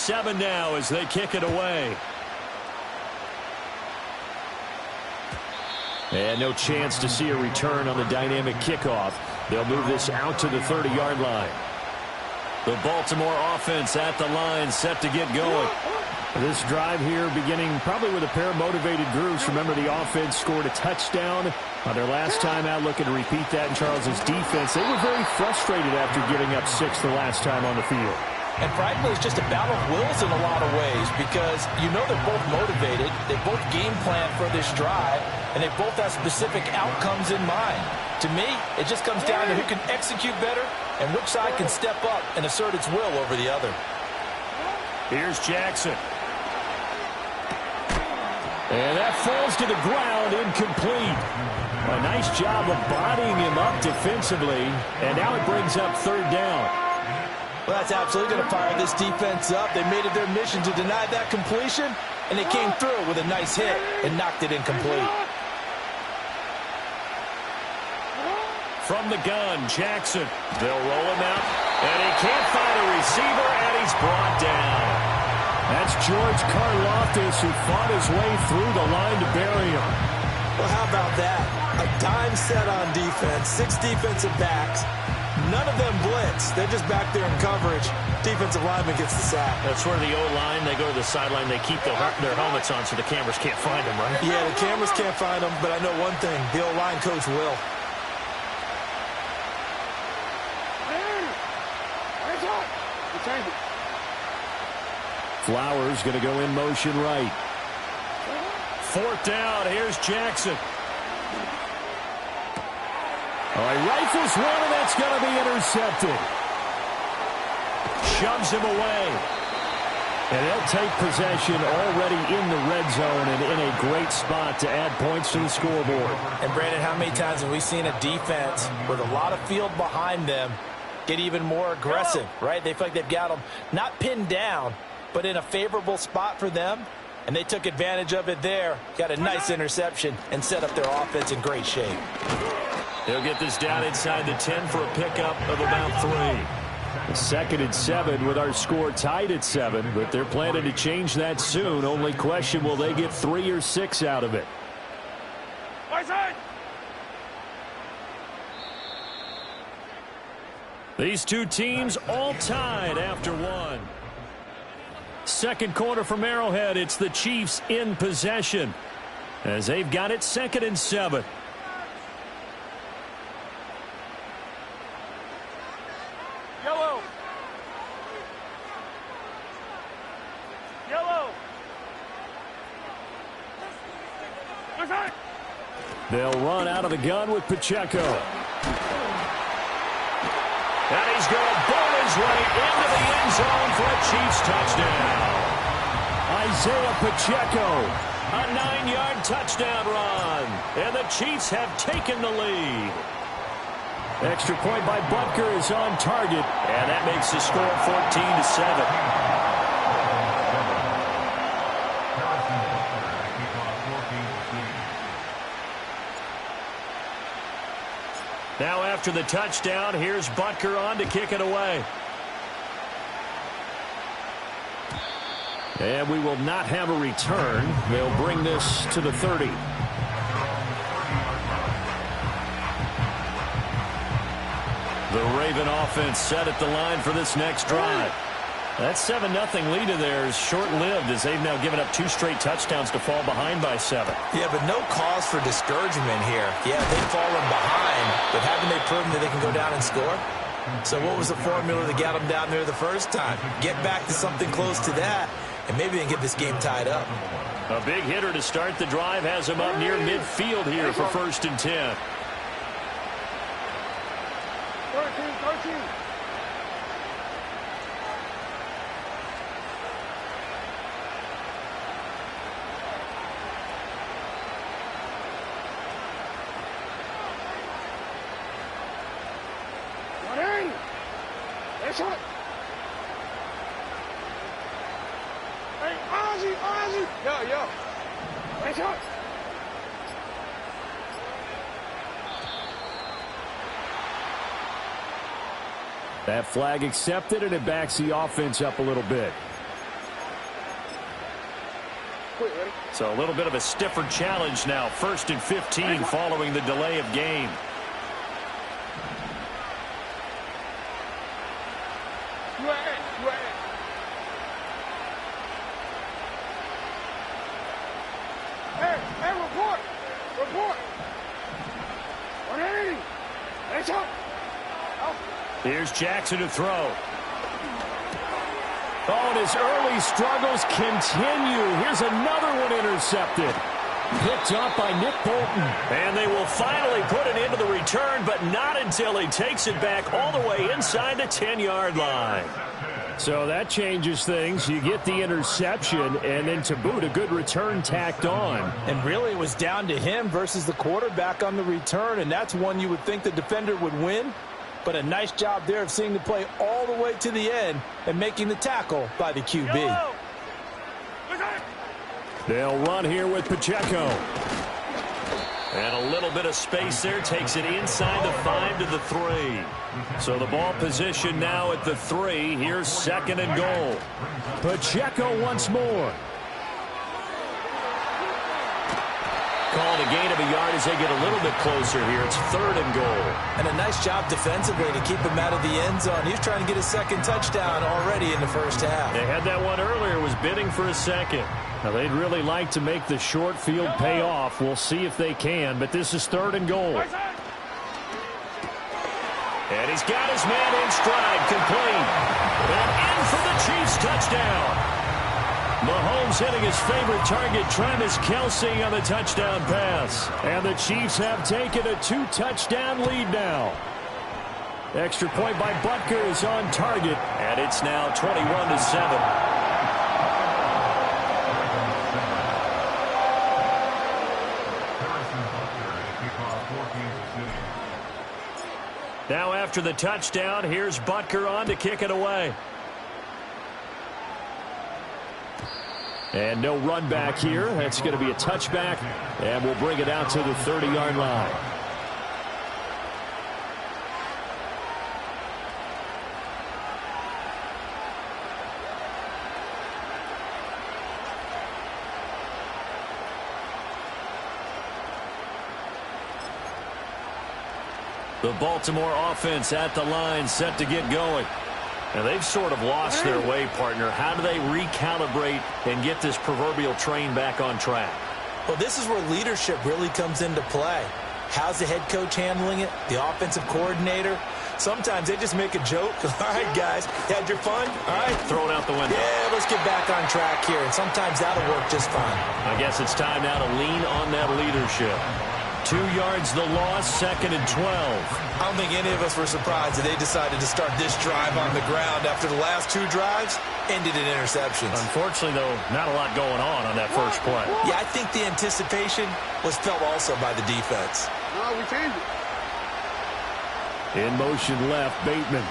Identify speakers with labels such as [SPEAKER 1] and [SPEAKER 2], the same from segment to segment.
[SPEAKER 1] 7 now as they kick it away. And no chance to see a return on the dynamic kickoff. They'll move this out to the 30-yard line. The Baltimore offense at the line, set to get going. This drive here beginning probably with a pair of motivated groups. Remember, the offense scored a touchdown on their last time out, looking to repeat that in Charles's defense. They were very frustrated after giving up 6 the last time on the field.
[SPEAKER 2] And frankly, it's just a battle of wills in a lot of ways because you know they're both motivated. They both game plan for this drive, and they both have specific outcomes in mind. To me, it just comes down to who can execute better and which side can step up and assert its will over the other.
[SPEAKER 1] Here's Jackson. And that falls to the ground, incomplete. A nice job of bodying him up defensively, and now it brings up 3rd down.
[SPEAKER 2] Well, that's absolutely going to fire this defense up. They made it their mission to deny that completion, and they came through with a nice hit and knocked it incomplete.
[SPEAKER 1] From the gun, Jackson. They'll roll him out, and he can't find a receiver, and he's brought down. That's George Karlaftis, who fought his way through the line to bury him.
[SPEAKER 2] Well, how about that? A dime set on defense, 6 defensive backs. None of them blitz. They're just back there in coverage. Defensive lineman gets the sack.
[SPEAKER 1] That's where the O-line, they go to the sideline, they keep their helmets on so the cameras can't find them, right?
[SPEAKER 2] Yeah, the cameras can't find them, but I know one thing. The O-line coach will.
[SPEAKER 1] Flowers going to go in motion right. 4th down. Here's Jackson. He rifles one, and that's going to be intercepted. Shoves him away. And they'll take possession already in the red zone and in a great spot to add points to the scoreboard.
[SPEAKER 2] And, Brandon, how many times have we seen a defense with a lot of field behind them get even more aggressive, right? They feel like they've got them not pinned down, but in a favorable spot for them, and they took advantage of it there. Got a nice interception and set up their offense in great shape.
[SPEAKER 1] They'll get this down inside the 10 for a pickup of about 3. 2nd and 7 with our score tied at 7, but they're planning to change that soon. Only question, will they get 3 or 6 out of it? These two teams all tied after 1. Second quarter from Arrowhead. It's the Chiefs in possession as they've got it 2nd and 7.
[SPEAKER 3] Yellow.
[SPEAKER 1] They'll run out of the gun with Pacheco. And he's going to bowl his way into the end zone for a Chiefs touchdown. Isaiah Pacheco, a 9-yard touchdown run. And the Chiefs have taken the lead. Extra point by Butker is on target. And that makes the score 14-7. Now after the touchdown, here's Butker on to kick it away. And we will not have a return. They'll bring this to the 30. The Raven offense set at the line for this next drive. That 7-0 lead of theirs short-lived as they've now given up 2 straight touchdowns to fall behind by 7.
[SPEAKER 2] Yeah, but no cause for discouragement here. Yeah, they've fallen behind, but haven't they proven that they can go down and score? So what was the formula that got them down there the first time? Get back to something close to that, and maybe they can get this game tied up.
[SPEAKER 1] A big hitter to start the drive has him up near midfield here for 1st and 10.
[SPEAKER 3] 13.
[SPEAKER 1] That flag accepted, and it backs the offense up a little bit.
[SPEAKER 3] quick, ready?
[SPEAKER 1] So a little bit of a stiffer challenge now. 1st and 15 following the delay of game.
[SPEAKER 3] Hey, report! Report! 180! Let's go!
[SPEAKER 1] Here's Jackson to throw. Oh, and his early struggles continue. Here's another one intercepted. Picked up by Nick Bolton. And they will finally put it into the return, but not until he takes it back all the way inside the 10-yard line. So that changes things. You get the interception, and then to boot, a good return tacked on.
[SPEAKER 2] And really, it was down to him versus the quarterback on the return, and that's one you would think the defender would win. But a nice job there of seeing the play all the way to the end and making the tackle by the QB.
[SPEAKER 1] They'll run here with Pacheco. And a little bit of space there takes it inside the 5 to the 3. So the ball position now at the 3. Here's 2nd and goal. Pacheco once more. Called a gain of a yard as they get a little bit closer here. It's 3rd and goal.
[SPEAKER 2] And a nice job defensively to keep him out of the end zone. He's trying to get his 2nd touchdown already in the first half.
[SPEAKER 1] They had that one earlier, was bidding for a 2nd. Now, they'd really like to make the short field pay off. We'll see if they can, but this is 3rd and goal. And he's got his man in stride, complete. And in for the Chiefs touchdown. Mahomes hitting his favorite target, Travis Kelce, on the touchdown pass. And the Chiefs have taken a 2-touchdown lead now. Extra point by Butker is on target, and it's now 21-7. Now after the touchdown, here's Butker on to kick it away. And no run back here. That's going to be a touchback, and we'll bring it out to the 30-yard line. The Baltimore offense at the line, set to get going. And they've sort of lost their way, partner. How do they recalibrate and get this proverbial train back on track?
[SPEAKER 2] Well, this is where leadership really comes into play. How's the head coach handling it? The offensive coordinator? Sometimes they just make a joke. All right, guys, you had your fun? All right.
[SPEAKER 1] Throw it out the window.
[SPEAKER 2] Yeah, let's get back on track here. And sometimes that'll work just fine.
[SPEAKER 1] I guess it's time now to lean on that leadership. 2 yards the loss, 2nd and 12.
[SPEAKER 2] I don't think any of us were surprised that they decided to start this drive on the ground after the last 2 drives ended in interceptions.
[SPEAKER 1] Unfortunately, though, not a lot going on that first play.
[SPEAKER 2] Yeah, I think the anticipation was felt also by the defense.
[SPEAKER 3] No, we changed it.
[SPEAKER 1] In motion left, Bateman.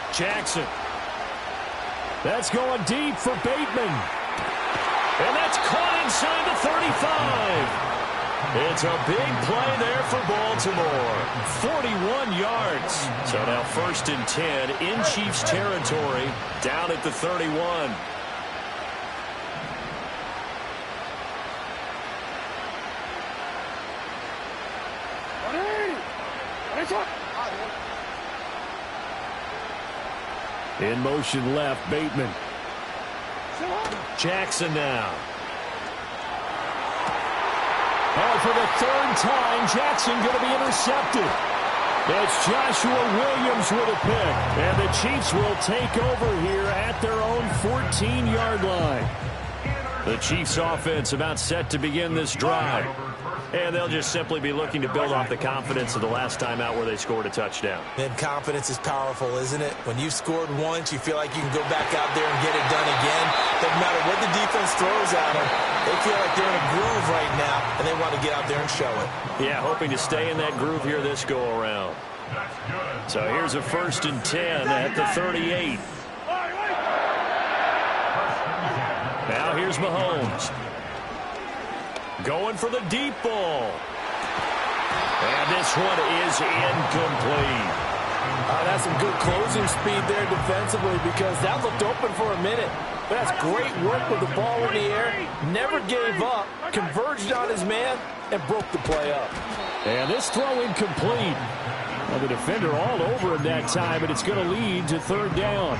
[SPEAKER 1] Jackson. That's going deep for Bateman. And that's caught inside the 35. It's a big play there for Baltimore. 41 yards. So now 1st and 10 in Chiefs territory, down at the 31. In motion left, Bateman. Jackson now. Oh, for the 3rd time, Jackson going to be intercepted. It's Joshua Williams with a pick. And the Chiefs will take over here at their own 14-yard line. The Chiefs offense about set to begin this drive. And they'll just simply be looking to build off the confidence of the last time out where they scored a touchdown.
[SPEAKER 2] And confidence is powerful, isn't it? When you've scored once, you feel like you can go back out there and get it done again. Doesn't matter what the defense throws at them. They feel like they're in a groove right now, and they want to get out there and show it.
[SPEAKER 1] Yeah, hoping to stay in that groove here this go-around. So here's a 1st and 10 at the 38. Now here's Mahomes. Going for the deep ball. And this one is incomplete.
[SPEAKER 2] That's some good closing speed there defensively because that looked open for a minute. But that's great work with the ball in the air. Never gave up, converged on his man, and broke the play up.
[SPEAKER 1] And this throw incomplete. Well, the defender all over him that time, but it's going to lead to third down.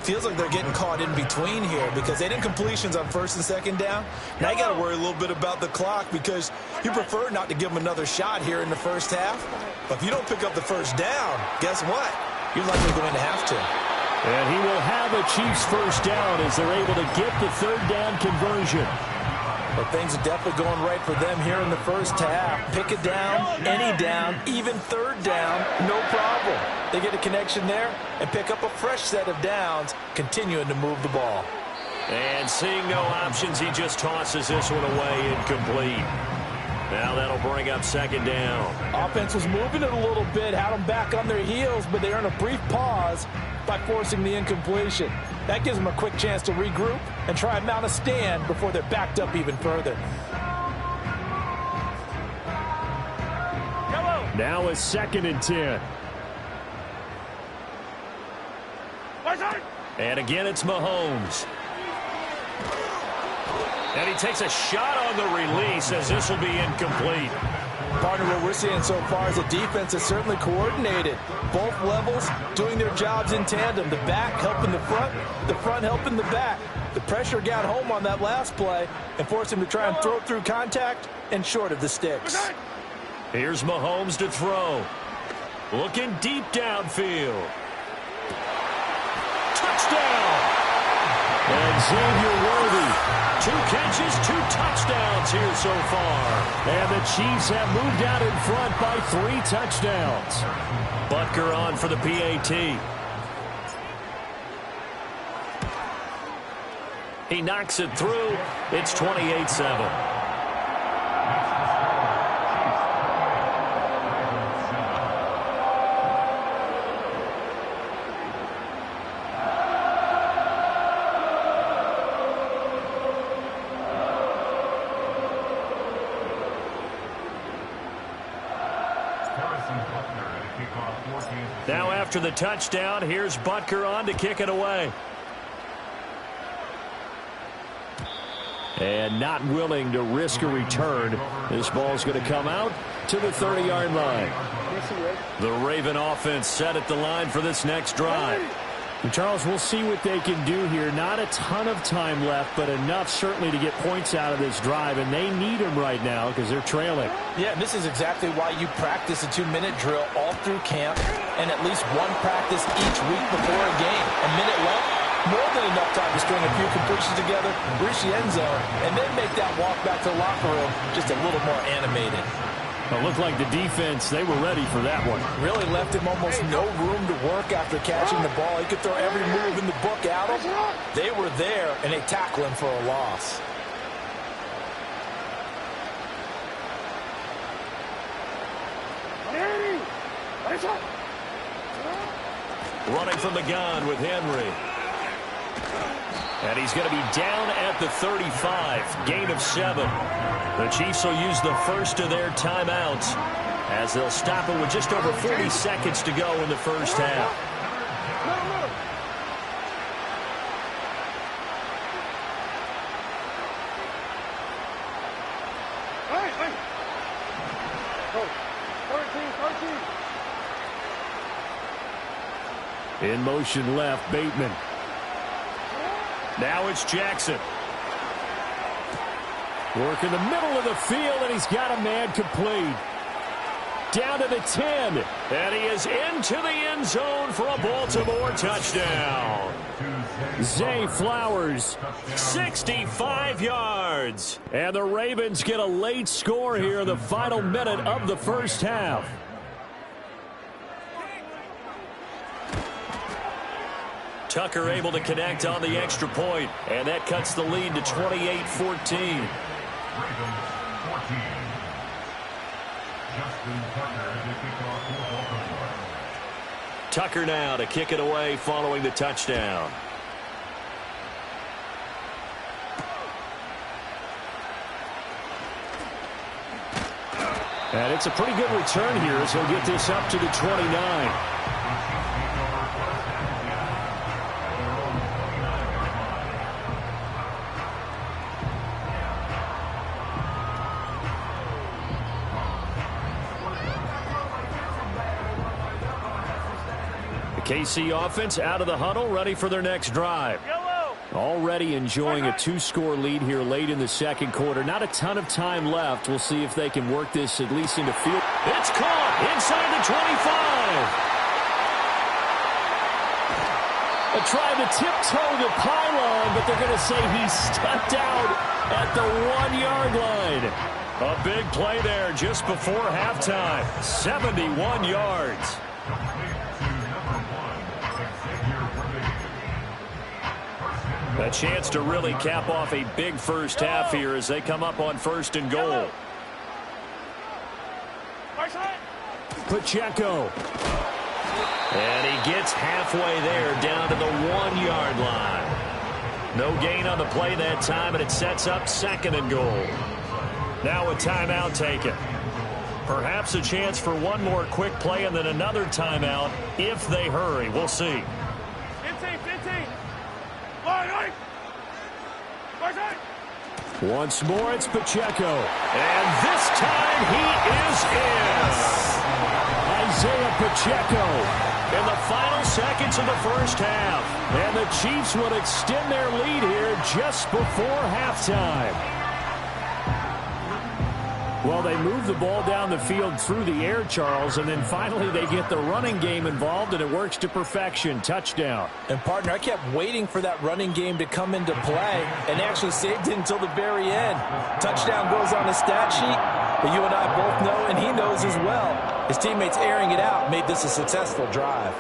[SPEAKER 2] Feels like they're getting caught in between here because they didn't completions on first and second down. Now you got to worry a little bit about the clock because you prefer not to give them another shot here in the first half. But if you don't pick up the first down, guess what? You're likely going to have to.
[SPEAKER 1] And he will have a Chiefs first down as they're able to get the third down conversion.
[SPEAKER 2] But things are definitely going right for them here in the first half. Pick it down, any down, even third down, no problem. They get a connection there and pick up a fresh set of downs, continuing to move the ball.
[SPEAKER 1] And seeing no options, he just tosses this one away incomplete. Now that'll bring up second down.
[SPEAKER 2] Offense was moving it a little bit, had them back on their heels, but they earn a brief pause by forcing the incompletion. That gives them a quick chance to regroup and try and mount a stand before they're backed up even further.
[SPEAKER 1] Now a 2nd and 10. And again, it's Mahomes. And he takes a shot on the release as this will be incomplete.
[SPEAKER 2] Partner, what we're seeing so far is the defense is certainly coordinated. Both levels doing their jobs in tandem. The back helping the front helping the back. The pressure got home on that last play and forced him to try and throw through contact and short of the sticks.
[SPEAKER 1] Here's Mahomes to throw. Looking deep downfield. Touchdown! And Xavier Worthy. 2 catches, 2 touchdowns here so far. And the Chiefs have moved out in front by 3 touchdowns. Butker on for the PAT. He knocks it through. It's 28-7. Now after the touchdown, here's Butker on to kick it away. And not willing to risk a return. This ball's going to come out to the 30-yard line. The Raven offense set at the line for this next drive.
[SPEAKER 4] And Charles, we'll see what they can do here. Not a ton of time left, but enough certainly to get points out of this drive, and they need them right now because they're trailing.
[SPEAKER 2] Yeah, and this is exactly why you practice a 2-minute drill all through camp and at least one practice each week before a game. A minute left, more than enough time to string a few completions together, reach the end zone, and then make that walk back to the locker room just a little more animated.
[SPEAKER 4] It looked like the defense, they were ready for that one.
[SPEAKER 2] Really left him almost no room to work after catching the ball. He could throw every move in the book at him. They were there, and they tackle him for a loss.
[SPEAKER 1] Running from the gun with Henry. And he's going to be down at the 35. Gain of 7. The Chiefs will use the first of their timeouts as they'll stop it with just over 40 seconds to go in the first half. In motion left, Bateman. Now it's Jackson. Work in the middle of the field, and he's got a man complete. Down to the 10. And he is into the end zone for a Baltimore touchdown. Zay Flowers, 65 yards. And the Ravens get a late score here in the final minute of the first half. Tucker able to connect on the extra point, and that cuts the lead to 28-14. Tucker now to kick it away following the touchdown. And it's a pretty good return here as he'll get this up to the 29. KC offense out of the huddle, ready for their next drive. Already enjoying a two-score lead here late in the second quarter. Not a ton of time left. We'll see if they can work this at least into field. It's caught inside the 25. Trying to tiptoe the pylon, but they're going to say he stepped out at the 1-yard line. A big play there just before halftime. 71 yards. A chance to really cap off a big first half here as they come up on 1st and goal. Pacheco. And he gets halfway there down to the 1-yard line. No gain on the play that time, and it sets up 2nd and goal. Now a timeout taken. Perhaps a chance for one more quick play and then another timeout if they hurry. We'll see.
[SPEAKER 3] 15.
[SPEAKER 4] Once more, it's Pacheco. And this time he is in. Isaiah Pacheco in the final seconds of the first half. And the Chiefs will extend their lead here just before halftime. Well, they move the ball down the field through the air, Charles, and then finally they get the running game involved, and it works to perfection. Touchdown.
[SPEAKER 2] And, partner, I kept waiting for that running game to come into play and actually saved it until the very end. Touchdown goes on the stat sheet, but you and I both know, and he knows as well, his teammates airing it out made this a successful drive.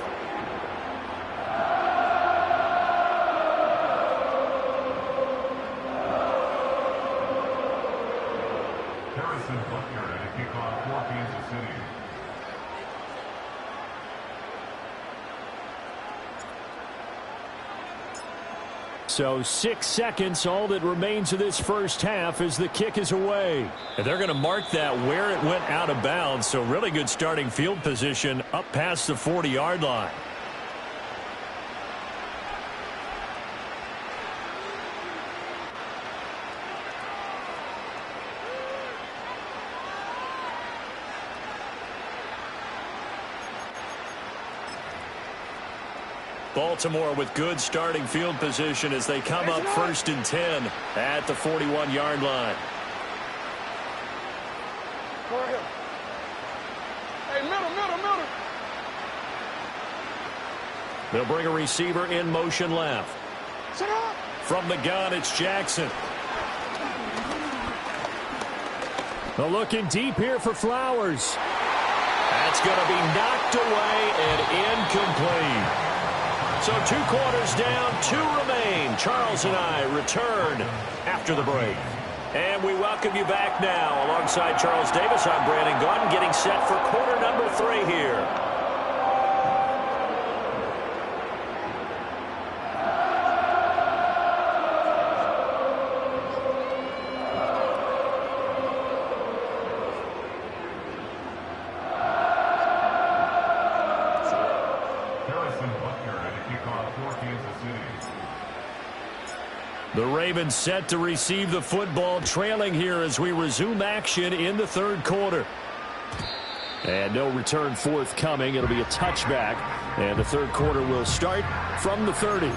[SPEAKER 4] So 6 seconds, all that remains of this first half as the kick is away.
[SPEAKER 1] And they're going to mark that where it went out of bounds, so really good starting field position up past the 40-yard line. Baltimore with good starting field position as they come up 1st and 10 at the 41-yard line.
[SPEAKER 3] Hey, middle.
[SPEAKER 1] They'll bring a receiver in motion left. From the gun, it's Jackson.
[SPEAKER 4] They're looking deep here for Flowers.
[SPEAKER 1] That's going to be knocked away and incomplete. So 2 quarters down, 2 remain. Charles and I return after the break. And we welcome you back now. Alongside Charles Davis, I'm Brandon Gaudin, getting set for quarter number 3 here. The Ravens set to receive the football, trailing here as we resume action in the 3rd quarter. And no return forthcoming. It'll be a touchback. And the 3rd quarter will start from the 30.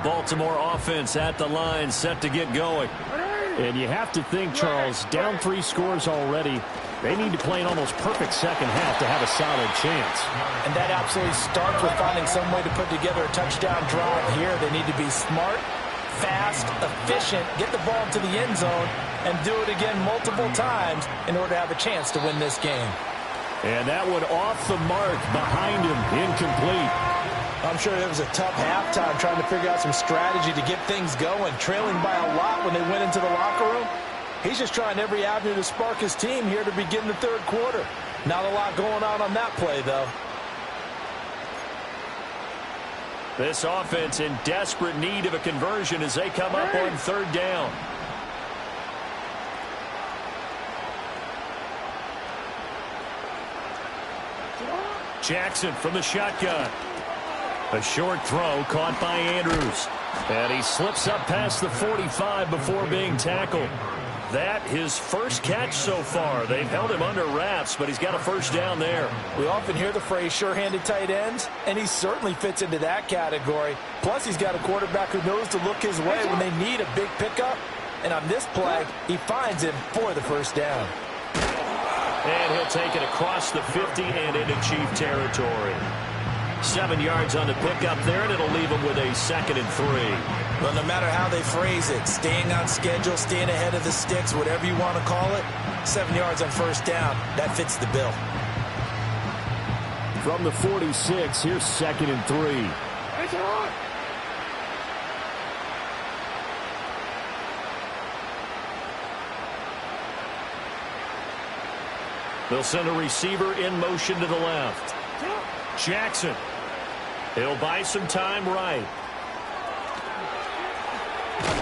[SPEAKER 1] Baltimore offense at the line, set to get going.
[SPEAKER 4] And you have to think, Charles, down 3 scores already. They need to play an almost perfect second half to have a solid chance.
[SPEAKER 2] And that absolutely starts with finding some way to put together a touchdown drive here. They need to be smart, fast, efficient, get the ball to the end zone, and do it again multiple times in order to have a chance to win this game.
[SPEAKER 4] And that one off the mark behind him, incomplete.
[SPEAKER 2] I'm sure it was a tough halftime trying to figure out some strategy to get things going. Trailing by a lot when they went into the locker room. He's just trying every avenue to spark his team here to begin the 3rd quarter. Not a lot going on that play, though.
[SPEAKER 1] This offense in desperate need of a conversion as they come up on third down. Jackson from the shotgun. A short throw caught by Andrews. And he slips up past the 45 before being tackled. That his first catch so far. They've held him under wraps, but he's got a first down there.
[SPEAKER 2] We often hear the phrase sure-handed tight ends, and he certainly fits into that category. Plus, he's got a quarterback who knows to look his way when they need a big pickup. And on this play, he finds him for the first down.
[SPEAKER 1] And he'll take it across the 50 and into Chief territory. 7 yards on the pickup there, and it'll leave him with a 2nd and 3.
[SPEAKER 2] Well, no matter how they phrase it, staying on schedule, staying ahead of the sticks, whatever you want to call it, 7 yards on first down, that fits the bill.
[SPEAKER 4] From the 46, here's 2nd and 3.
[SPEAKER 1] They'll send a receiver in motion to the left. Jackson. He'll buy some time right.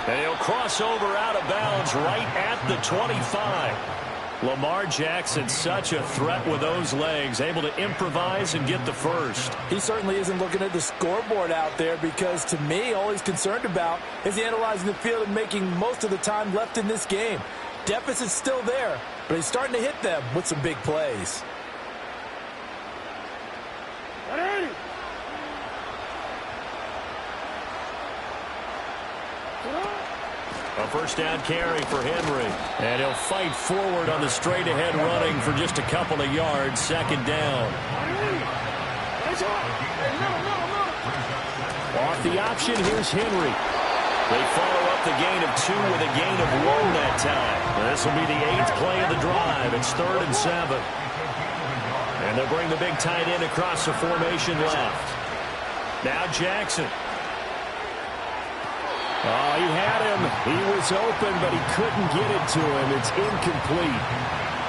[SPEAKER 1] And he'll cross over out of bounds right at the 25. Lamar Jackson, such a threat with those legs, able to improvise and get the first.
[SPEAKER 2] He certainly isn't looking at the scoreboard out there because, to me, all he's concerned about is analyzing the field and making most of the time left in this game. Deficit's still there, but he's starting to hit them with some big plays.
[SPEAKER 1] A first down carry for Henry. And he'll fight forward on the straight-ahead running for just a couple of yards. 2nd down.
[SPEAKER 4] Off the option, here's Henry.
[SPEAKER 1] They follow up the gain of 2 with a gain of 1 that time. This will be the 8th play of the drive. It's 3rd and 7. And they'll bring the big tight end across the formation left. Now Jackson.
[SPEAKER 4] Oh, he had him. He was open, but he couldn't get it to him. It's incomplete.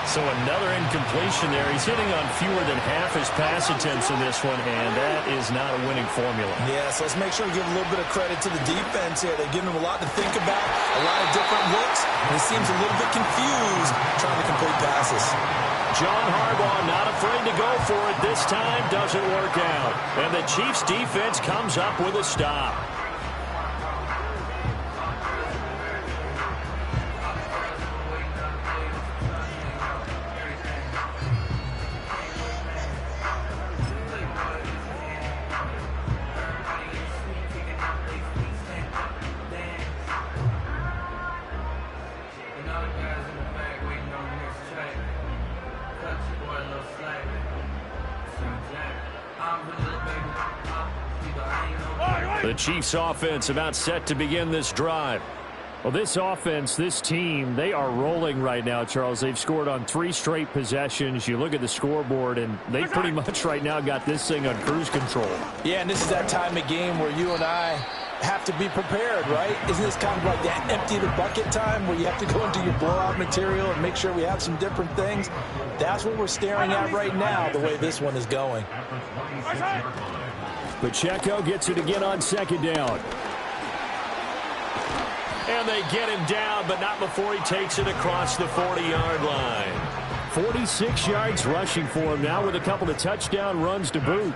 [SPEAKER 1] So another incompletion there. He's hitting on fewer than half his pass attempts in this one, and that is not a winning formula.
[SPEAKER 2] Yeah, so let's make sure we give a little bit of credit to the defense here. They've given him a lot to think about, a lot of different looks, and he seems a little bit confused trying to complete passes.
[SPEAKER 1] John Harbaugh not afraid to go for it this time. Doesn't work out. And the Chiefs defense comes up with a stop. The Chiefs offense about set to begin this drive.
[SPEAKER 4] Well, this offense, this team, they are rolling right now, Charles. They've scored on 3 straight possessions. You look at the scoreboard, and they pretty much right now got this thing on cruise control.
[SPEAKER 2] Yeah, and this is that time of game where you and I have to be prepared, right? Isn't this kind of like that empty the bucket time where you have to go into your blowout material and make sure we have some different things? That's what we're staring at right now, the way this one is going.
[SPEAKER 4] Pacheco gets it again on 2nd down.
[SPEAKER 1] And they get him down, but not before he takes it across the 40-yard line.
[SPEAKER 4] 46 yards rushing for him now with a couple of touchdown runs to boot. On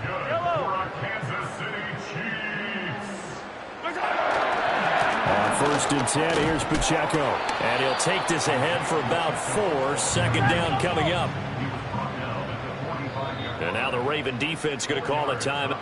[SPEAKER 4] 1st and 10, here's Pacheco.
[SPEAKER 1] And he'll take this ahead for about 4. 2nd down coming up. And now the Raven defense going to call a timeout.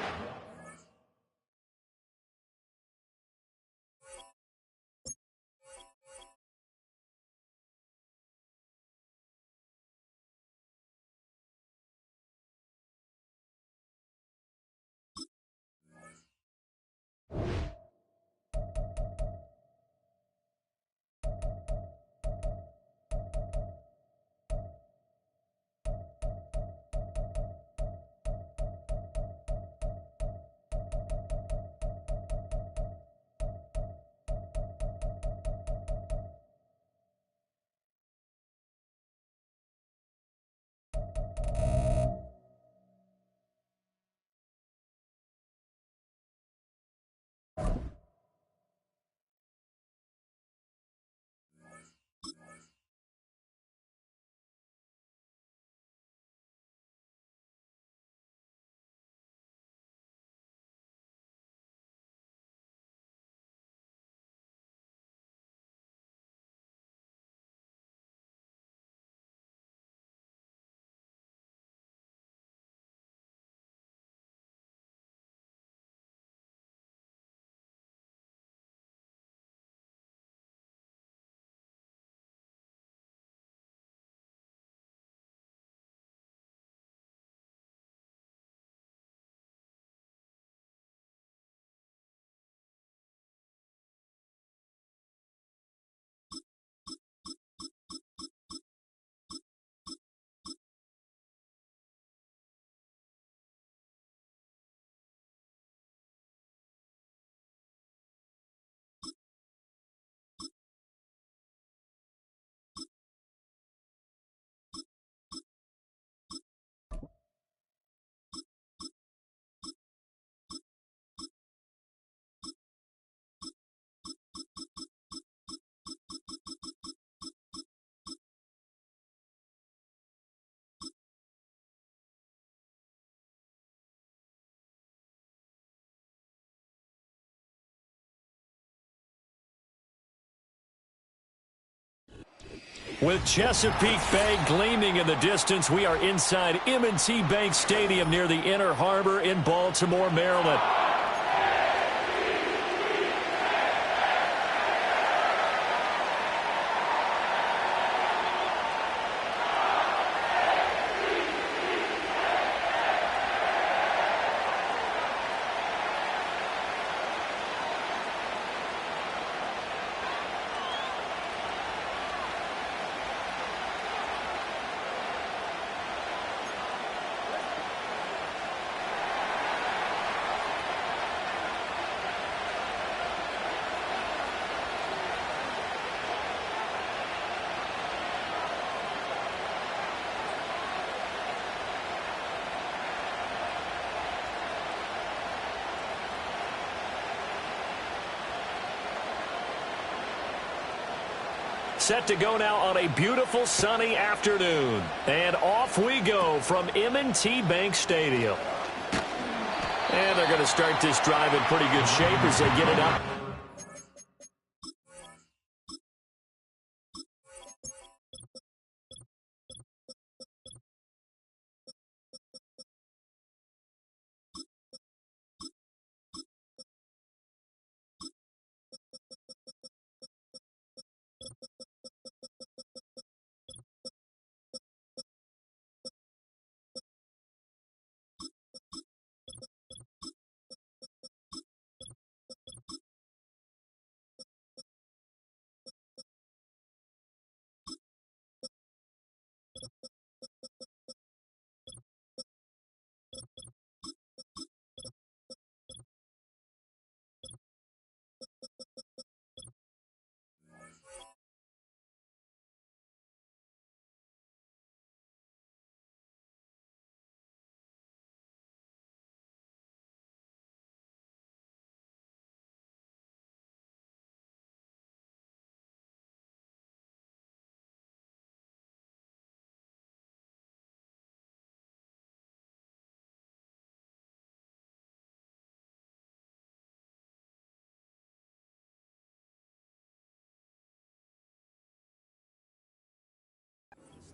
[SPEAKER 1] With Chesapeake Bay gleaming in the distance, we are inside M&T Bank Stadium near the Inner Harbor in Baltimore, Maryland. Set to go now on a beautiful sunny afternoon. And off we go from M&T Bank Stadium. And they're going to start this drive in pretty good shape as they get it up.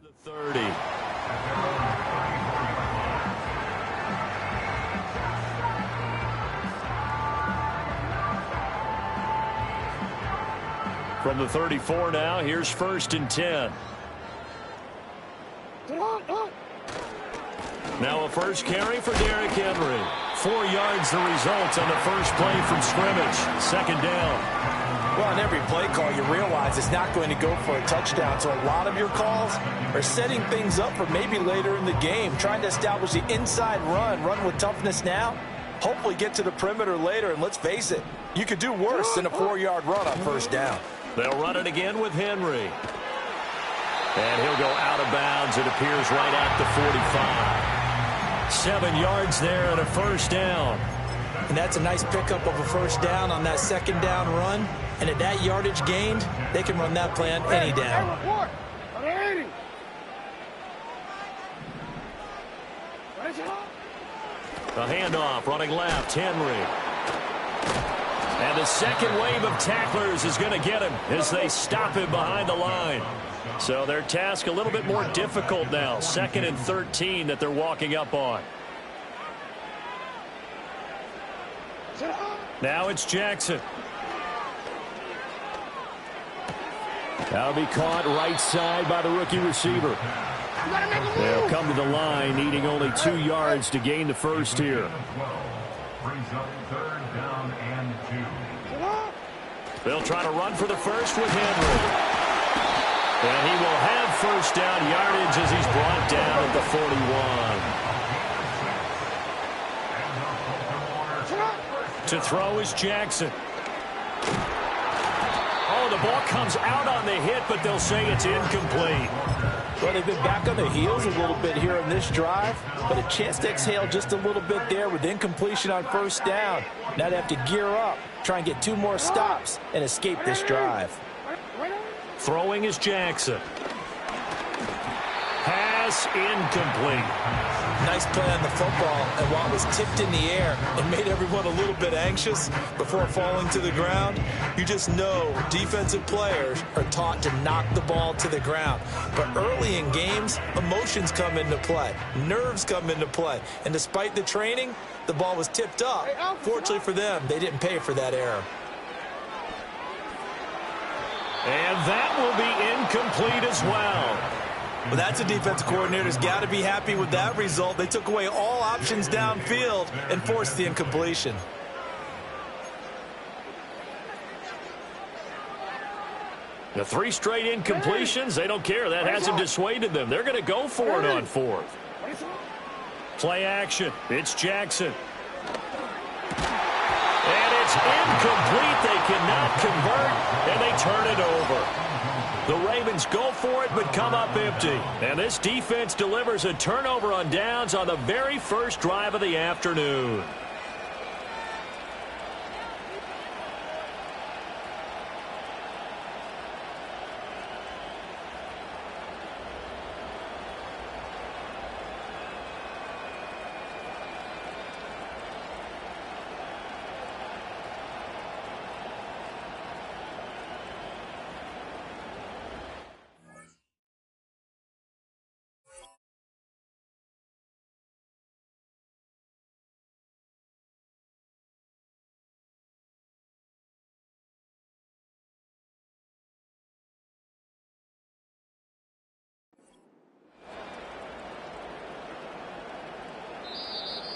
[SPEAKER 1] The 30. From the 34 now, here's 1st and 10. Now a first carry for Derrick Henry. 4 yards the result on the first play from scrimmage. 2nd down.
[SPEAKER 2] Well, on every play call, you realize it's not going to go for a touchdown. So a lot of your calls are setting things up for maybe later in the game, trying to establish the inside run with toughness now, hopefully get to the perimeter later. And let's face it, you could do worse than a 4-yard run on 1st down.
[SPEAKER 1] They'll run it again with Henry. And he'll go out of bounds. It appears right at the 45. 7 yards there and a 1st down.
[SPEAKER 2] And that's a nice pickup of a 1st down on that 2nd down run. And at that yardage gained, they can run that play on any down.
[SPEAKER 1] A handoff running left, Henry. And the second wave of tacklers is going to get him as they stop him behind the line. So their task a little bit more difficult now. 2nd and 13 that they're walking up on. Now it's Jackson. That'll be caught right side by the rookie receiver. They'll come to the line, needing only 2 yards to gain the first here. They'll try to run for the first with Henry. And he will have 1st down yardage as he's brought down at the 41. To throw is Jackson. Oh, the ball comes out on the hit, but they'll say it's incomplete.
[SPEAKER 2] Well, they've been back on their heels a little bit here in this drive, but a chance to exhale just a little bit there with incompletion on 1st down. Now they have to gear up, try and get 2 more stops and escape this drive.
[SPEAKER 1] Throwing is Jackson. Has pass incomplete.
[SPEAKER 2] Nice play on the football, and while it was tipped in the air, it made everyone a little bit anxious before falling to the ground. You just know defensive players are taught to knock the ball to the ground. But early in games, emotions come into play. Nerves come into play. And despite the training, the ball was tipped up. Fortunately for them, they didn't pay for that error.
[SPEAKER 1] And that will be incomplete as well.
[SPEAKER 2] Well, that's a defensive coordinator's got to be happy with that result. They took away all options downfield and forced the incompletion.
[SPEAKER 1] The 3 straight incompletions, they don't care. That hasn't dissuaded them. They're going to go for it on 4th. Play action. It's Jackson. And it's incomplete. They cannot convert, and they turn it over. The Ravens go for it, but come up empty. And this defense delivers a turnover on downs on the very first drive of the afternoon.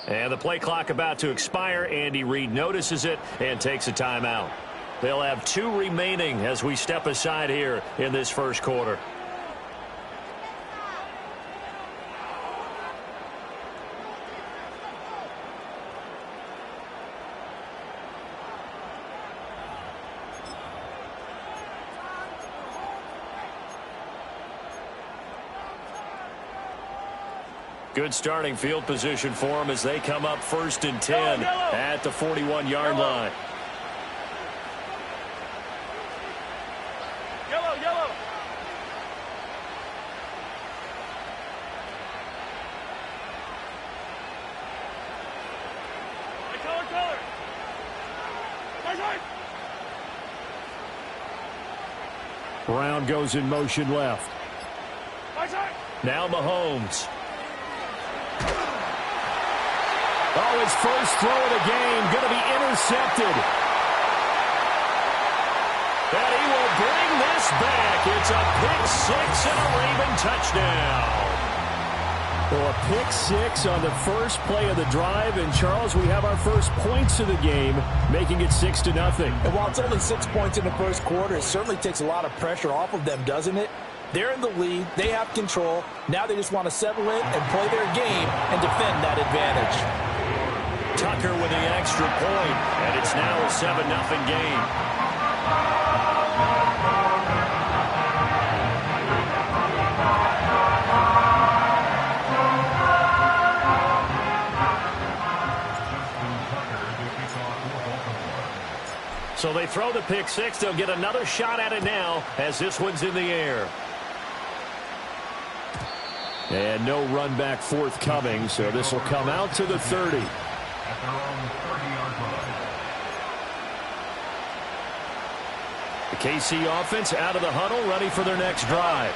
[SPEAKER 1] And the play clock about to expire. Andy Reid notices it and takes a timeout. They'll have 2 remaining as we step aside here in this first quarter. Good starting field position for them as they come up 1st and 10 at the 41-yard line.
[SPEAKER 3] Yellow. Color.
[SPEAKER 4] Brown goes in motion left.
[SPEAKER 1] Now Mahomes.
[SPEAKER 4] Oh, his first throw of the game going to be intercepted.
[SPEAKER 1] And he will bring this back. It's a pick 6 and a Raven touchdown.
[SPEAKER 4] Well, a pick 6 on the first play of the drive. And, Charles, we have our first points of the game, making it 6-0.
[SPEAKER 2] And while it's only 6 points in the first quarter, it certainly takes a lot of pressure off of them, doesn't it? They're in the lead. They have control. Now they just want to settle in and play their game and defend that advantage.
[SPEAKER 1] Tucker with the extra point, and it's now a 7-0 game. So they throw the pick 6. They'll get another shot at it now as this one's in the air.
[SPEAKER 4] And no run back forthcoming, so this will come out to the 30.
[SPEAKER 5] At their own 30-yard line.
[SPEAKER 1] The KC offense out of the huddle, ready for their next drive.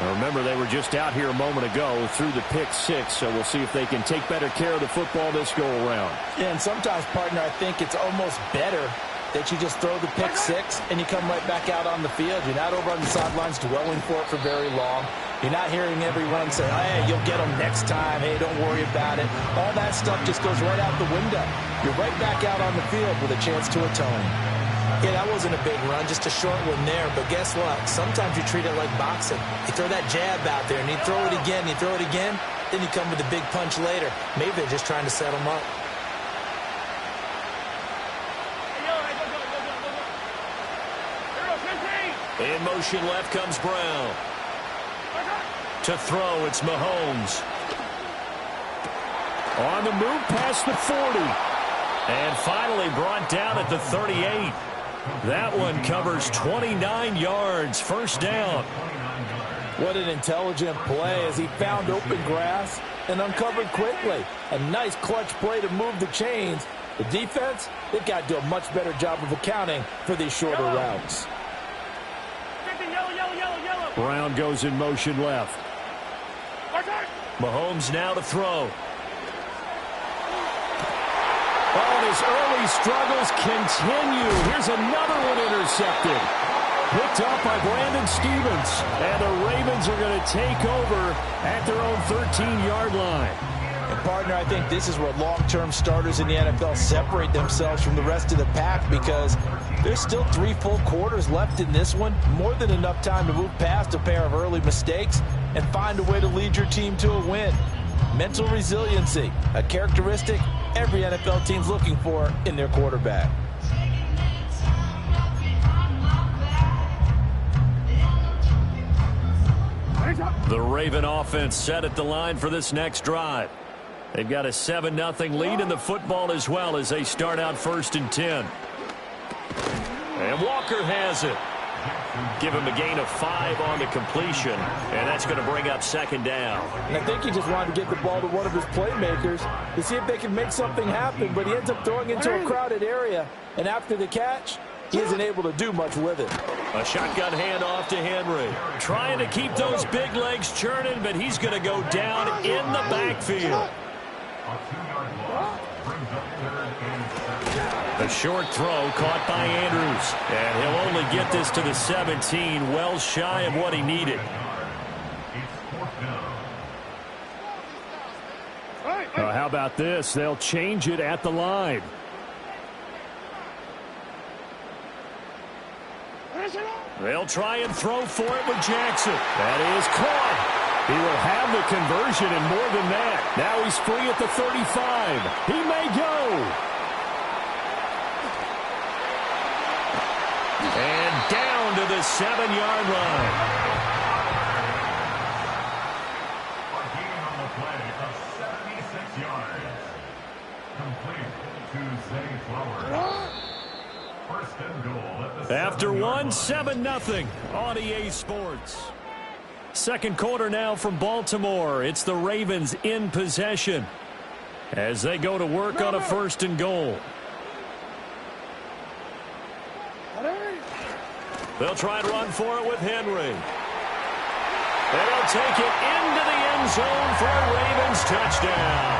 [SPEAKER 4] Now remember, they were just out here a moment ago through the pick 6, so we'll see if they can take better care of the football this go-around.
[SPEAKER 2] Yeah, and sometimes, partner, I think it's almost better that you just throw the pick 6 and you come right back out on the field. You're not over on the sidelines dwelling for it for very long. You're not hearing everyone say, hey, you'll get them next time. Hey, don't worry about it. All that stuff just goes right out the window. You're right back out on the field with a chance to atone. Yeah, that wasn't a big run, just a short one there. But guess what? Sometimes you treat it like boxing. You throw that jab out there, and you throw it again, then you come with a big punch later. Maybe they're just trying to set them up.
[SPEAKER 1] In motion left comes Brown. To throw, it's Mahomes.
[SPEAKER 4] On the move past the 40.
[SPEAKER 1] And finally brought down at the 38. That one covers 29 yards. First down.
[SPEAKER 2] What an intelligent play as he found open grass and uncovered quickly. A nice clutch play to move the chains. The defense, they've got to do a much better job of accounting for these shorter routes.
[SPEAKER 4] Brown goes in motion left.
[SPEAKER 1] Mahomes now to throw.
[SPEAKER 4] Oh, and his early struggles continue. Here's another one intercepted. Picked up by Brandon Stevens. And the Ravens are going to take over at their own 13-yard line.
[SPEAKER 2] And, partner, I think this is where long-term starters in the NFL separate themselves from the rest of the pack because there's still 3 full quarters left in this one. More than enough time to move past a pair of early mistakes and find a way to lead your team to a win. Mental resiliency, a characteristic every NFL team's looking for in their quarterback.
[SPEAKER 1] The Raven offense set at the line for this next drive. They've got a 7-0 lead in the football as well as they start out 1st and 10. And Walker has it. Give him a gain of 5 on the completion, and that's going to bring up 2nd down.
[SPEAKER 2] And I think he just wanted to get the ball to one of his playmakers to see if they can make something happen, but he ends up throwing into a crowded area, and after the catch, he isn't able to do much with it.
[SPEAKER 1] A shotgun handoff to Henry. Trying to keep those big legs churning, but he's going to go down in the backfield. A short throw caught by Andrews. And he'll only get this to the 17, well shy of what he needed.
[SPEAKER 4] How about this? They'll change it at the line.
[SPEAKER 1] They'll try and throw for it with Jackson.
[SPEAKER 4] That is caught. He will have the conversion and more than that. Now he's free at the 35. He may go.
[SPEAKER 1] And down to the 7-yard line.
[SPEAKER 5] A gain on the play of 76 yards. Complete to Zay Flowers. First and goal at the
[SPEAKER 4] After 7-0 on EA Sports.
[SPEAKER 1] Second quarter now from Baltimore. It's the Ravens in possession as they go to work on a 1st and goal. They'll try and run for it with Henry. They'll take it into the end zone for a Ravens touchdown.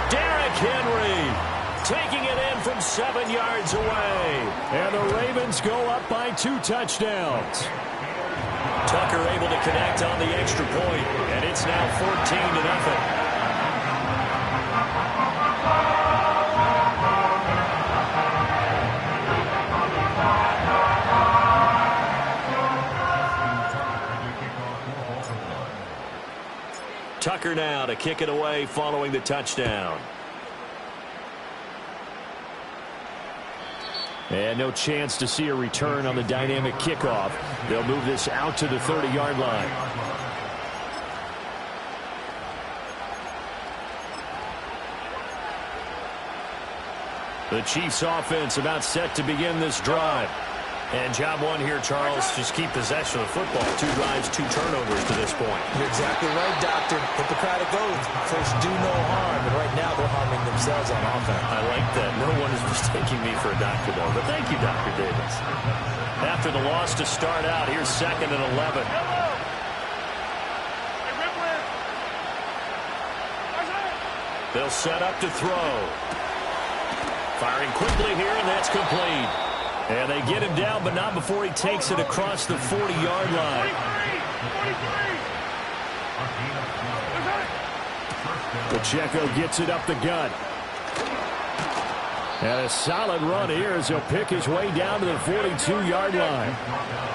[SPEAKER 1] Derrick Henry taking it in from 7 yards away.
[SPEAKER 4] And the Ravens go up by 2 touchdowns.
[SPEAKER 1] Tucker able to connect on the extra point, and it's now 14-0. Tucker now to kick it away following the touchdown.
[SPEAKER 4] And no chance to see a return on the dynamic kickoff. They'll move this out to the 30-yard line.
[SPEAKER 1] The Chiefs offense about set to begin this drive. And job one here, Charles, just keep possession of the football. 2 drives, 2 turnovers to this point.
[SPEAKER 2] You're exactly right, Doctor. Hippocratic oath. First, do no harm. And right now, they're harming themselves on offense.
[SPEAKER 1] I like that. No one is mistaking me for a doctor, though. But thank you, Dr. Davis. After the loss to start out, here's 2nd and 11. They'll set up to throw. Firing quickly here, and that's complete. And they get him down, but not before he takes it across the 40-yard line.
[SPEAKER 4] Pacheco gets it up the gut. And a solid run here as he'll pick his way down to the 42-yard line.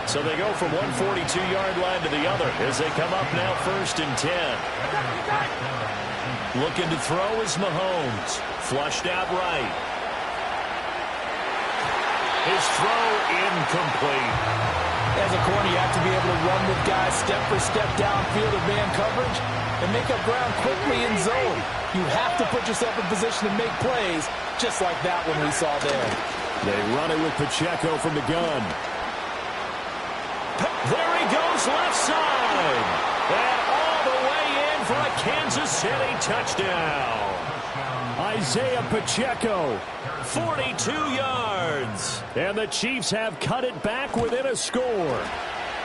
[SPEAKER 1] So they go from one 42-yard line to the other as they come up now 1st and 10. Looking to throw is Mahomes. Flushed out right. His throw incomplete.
[SPEAKER 2] As a corner, you have to be able to run with guys step for step downfield of man coverage and make up ground quickly in zone. You have to put yourself in position to make plays, just like that one we saw there.
[SPEAKER 4] They run it with Pacheco from the gun.
[SPEAKER 1] There he goes left side. good. And all the way in for a Kansas City touchdown.
[SPEAKER 4] Isaiah Pacheco.
[SPEAKER 1] 42 yards.
[SPEAKER 4] And the Chiefs have cut it back within a score.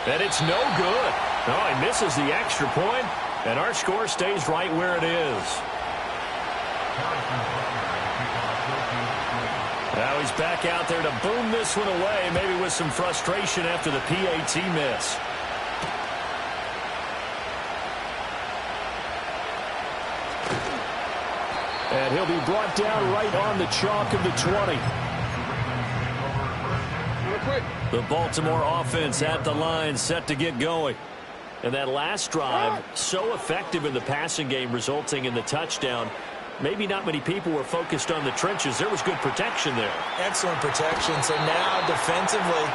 [SPEAKER 1] And it's no good. Oh, he misses the extra point, and our score stays right where it is. Now he's back out there to boom this one away, maybe with some frustration after the PAT miss.
[SPEAKER 4] And he'll be brought down right on the chalk of the 20.
[SPEAKER 1] The Baltimore offense at the line, set to get going. And that last drive, so effective in the passing game, resulting in the touchdown. Maybe not many people were focused on the trenches. There was good protection there.
[SPEAKER 2] Excellent protection. So now defensively,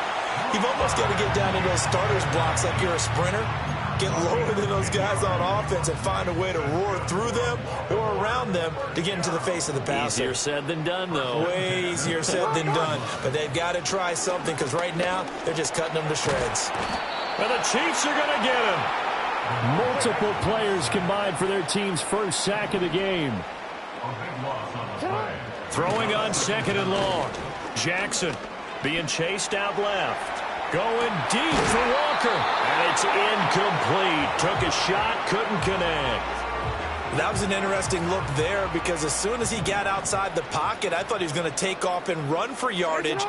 [SPEAKER 2] you've almost got to get down into those starters blocks like you're a sprinter. Get lower than those guys on offense and find a way to roar through them or around them to get into the face of the passer.
[SPEAKER 1] Easier said than done, though.
[SPEAKER 2] Way easier said than done. But they've got to try something because right now they're just cutting them to shreds.
[SPEAKER 1] And the Chiefs are going to get him.
[SPEAKER 4] Multiple players combined for their team's first sack of the game.
[SPEAKER 1] Throwing on 2nd and long. Jackson being chased out left. Going deep for Walker. And it's incomplete. Took a shot, couldn't connect.
[SPEAKER 2] That was an interesting look there because as soon as he got outside the pocket, I thought he was going to take off and run for yardage.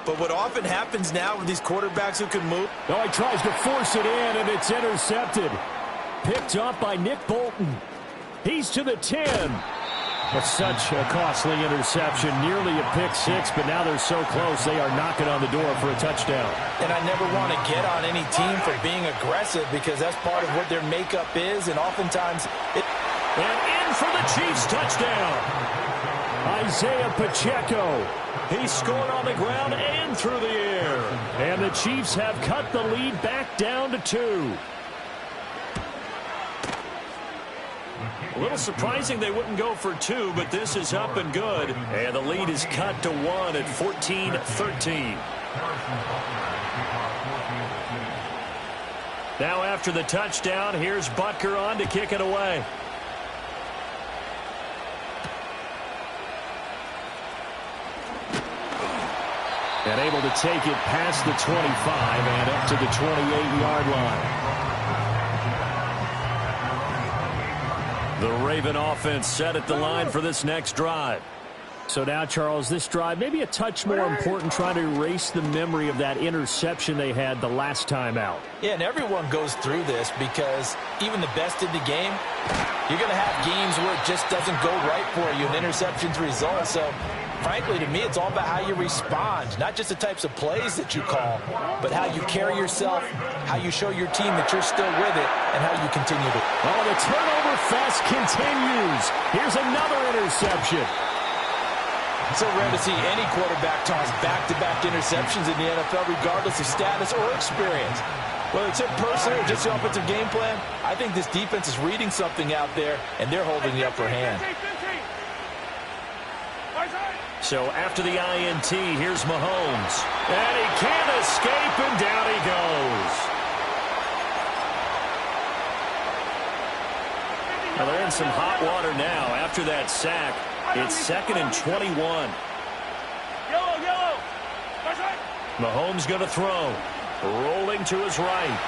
[SPEAKER 2] But what often happens now with these quarterbacks who can move.
[SPEAKER 4] No, he tries to force it in, and it's intercepted. Picked up by Nick Bolton. He's to the 10. But such a costly interception, nearly a pick six, but now they're so close they are knocking on the door for a touchdown.
[SPEAKER 2] And I never want to get on any team for being aggressive because that's part of what their makeup is, and oftentimes it...
[SPEAKER 1] And in for the Chiefs touchdown.
[SPEAKER 4] Isaiah Pacheco.
[SPEAKER 1] He scored on the ground and through the air.
[SPEAKER 4] And the Chiefs have cut the lead back down to 2.
[SPEAKER 1] A little surprising they wouldn't go for 2, but this is up and good. And the lead is cut to 1 at 14-13. Now after the touchdown, here's Butker on to kick it away.
[SPEAKER 4] And able to take it past the 25 and up to the 28-yard line.
[SPEAKER 1] The Raven offense set at the line for this next drive.
[SPEAKER 4] So now, Charles, this drive maybe a touch more important, trying to erase the memory of that interception they had the last time out.
[SPEAKER 2] Yeah, and everyone goes through this because even the best in the game, you're going to have games where it just doesn't go right for you, and interceptions result. So, frankly, to me, it's all about how you respond, not just the types of plays that you call, but how you carry yourself, how you show your team that you're still with it, and how you continue to.
[SPEAKER 4] Oh, the turnover fest continues. Here's another interception.
[SPEAKER 2] So rare to see any quarterback toss back-to-back interceptions in the NFL, regardless of status or experience. Whether it's him personally or just the offensive game plan, I think this defense is reading something out there, and they're holding the upper hand.
[SPEAKER 1] So after the INT, here's Mahomes. And he can't escape, and down he goes. Well, they're in some hot water now after that sack. It's 2nd and 21. Mahomes going to throw. Rolling to his right.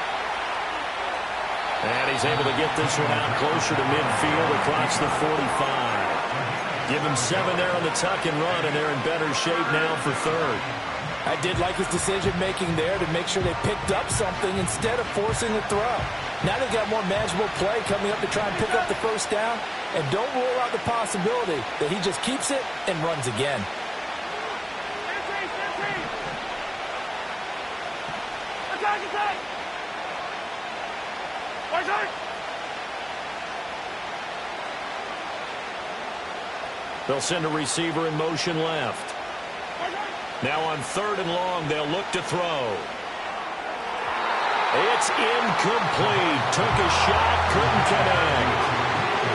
[SPEAKER 1] And he's able to get this one out closer to midfield across the 45. Give him 7 there on the tuck and run, and they're in better shape now for 3rd.
[SPEAKER 2] I did like his decision-making there to make sure they picked up something instead of forcing a throw. Now they've got more manageable play coming up to try and pick up the first down, and don't rule out the possibility that he just keeps it and runs again.
[SPEAKER 1] They'll send a receiver in motion left. Now on 3rd and long, they'll look to throw. It's incomplete. Took a shot, couldn't connect.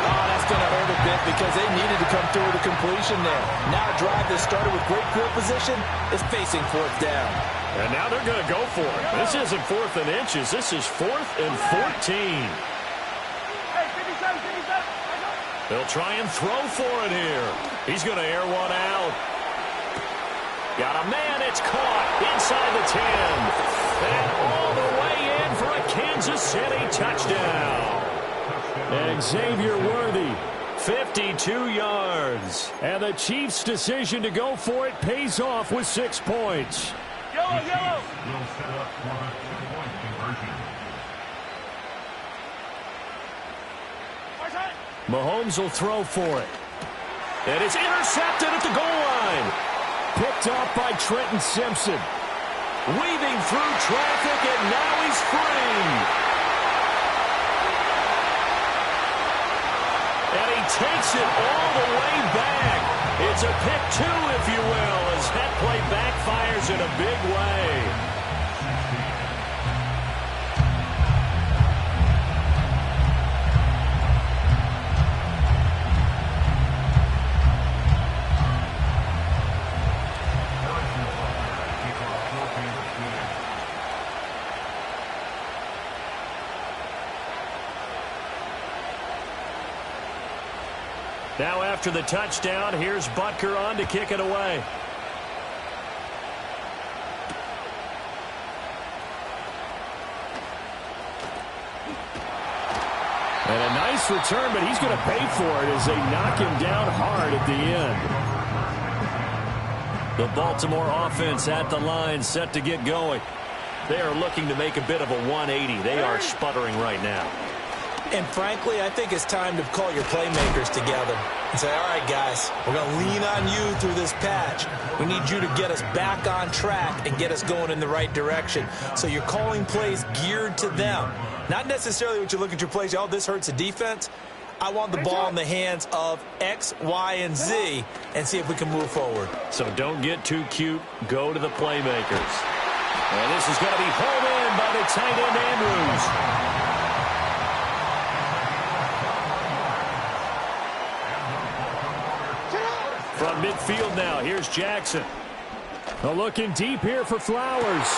[SPEAKER 2] Oh, that's going to hurt a bit because they needed to come through with a completion there. Now a drive that started with great field position is facing 4th down.
[SPEAKER 1] And now they're going to go for it. This isn't 4th and inches. This is 4th and 14. They'll try and throw for it here. He's going to air one out. Got a man. It's caught inside the 10. And all the way in for a Kansas City touchdown.
[SPEAKER 4] Xavier Worthy.
[SPEAKER 1] 52 yards.
[SPEAKER 4] And the Chiefs' decision to go for it pays off with 6 points.
[SPEAKER 3] Yellow, yellow.
[SPEAKER 5] Will set up for the 2-point conversion.
[SPEAKER 4] Mahomes will throw for it.
[SPEAKER 1] And it's intercepted at the goal line.
[SPEAKER 4] Picked up by Trenton Simpson.
[SPEAKER 1] Weaving through traffic, and now he's free. And he takes it all the way back. It's a pick 2, if you will, as that play backfires in a big way. Now after the touchdown, here's Butker on to kick it away.
[SPEAKER 4] And a nice return, but he's going to pay for it as they knock him down hard at the end.
[SPEAKER 1] The Baltimore offense at the line, set to get going. They are looking to make a bit of a 180. They are sputtering right now.
[SPEAKER 2] And frankly, I think it's time to call your playmakers together and say, all right, guys, we're going to lean on you through this patch. We need you to get us back on track and get us going in the right direction. So you're calling plays geared to them. Not necessarily what you look at your plays, oh, this hurts the defense. I want the ball in the hands of X, Y, and Z and see if we can move forward.
[SPEAKER 1] So don't get too cute. Go to the playmakers. And this is going to be home in by the tight end Andrews. From midfield now, here's Jackson.
[SPEAKER 4] Looking deep here for Flowers.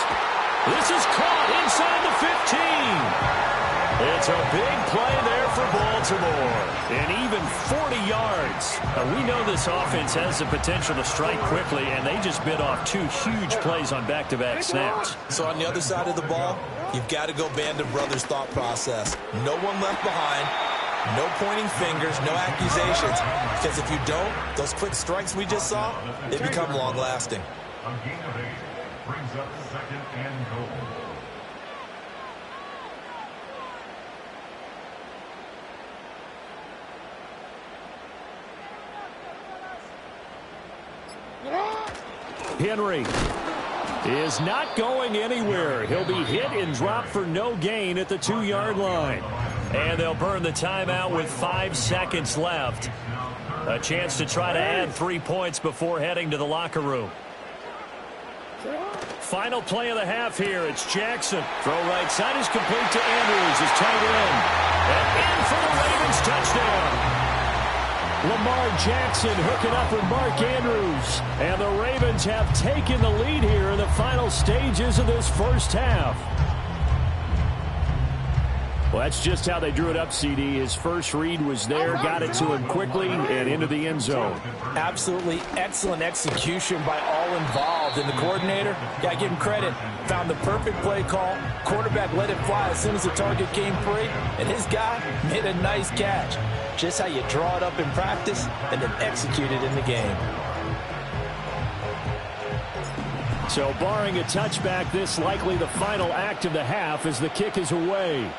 [SPEAKER 1] This is caught inside the 15. It's a big play there for Baltimore. And even 40 yards. We know this offense has the potential to strike quickly, and they just bit off 2 huge plays on back-to-back snaps.
[SPEAKER 2] So on the other side of the ball, you've got to go Band of Brothers thought process. No one left behind. No pointing fingers, no accusations. Because if you don't, those quick strikes we just saw, they become long-lasting.
[SPEAKER 5] A gain of 8 brings up 2nd and goal.
[SPEAKER 4] Henry is not going anywhere. He'll be hit and dropped for no gain at the 2-yard line.
[SPEAKER 1] And they'll burn the timeout with 5 seconds left. A chance to try to add 3 points before heading to the locker room. Final play of the half here. It's Jackson. Throw right side is complete to Andrews, his tight end. And in for the Ravens touchdown.
[SPEAKER 4] Lamar Jackson hooking up with Mark Andrews. And the Ravens have taken the lead here in the final stages of this first half. Well, that's just how they drew it up, CD. His first read was there, got it to him quickly, and into the end zone.
[SPEAKER 2] Absolutely excellent execution by all involved. And the coordinator, got to give him credit, found the perfect play call. Quarterback let it fly as soon as the target came free, and his guy made a nice catch. Just how you draw it up in practice and then execute it in the game.
[SPEAKER 4] So barring a touchback, this likely the final act of the half as the kick is away.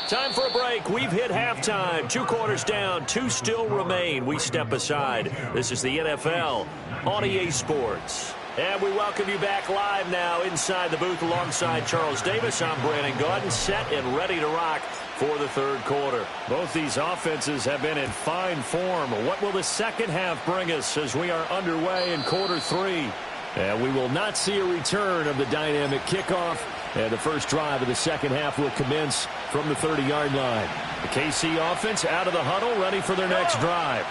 [SPEAKER 1] Time for a break. We've hit halftime. 2 quarters down. 2 still remain. We step aside. This is the NFL on EA Sports. And we welcome you back live now inside the booth alongside Charles Davis. I'm Brandon Gaudin, set and ready to rock for the 3rd quarter. Both these offenses have been in fine form. What will the second half bring us as we are underway in quarter 3? And we will not see a return of the dynamic kickoff And the first drive of the second half will commence from the 30-yard line. The KC offense out of the huddle, ready for their next drive.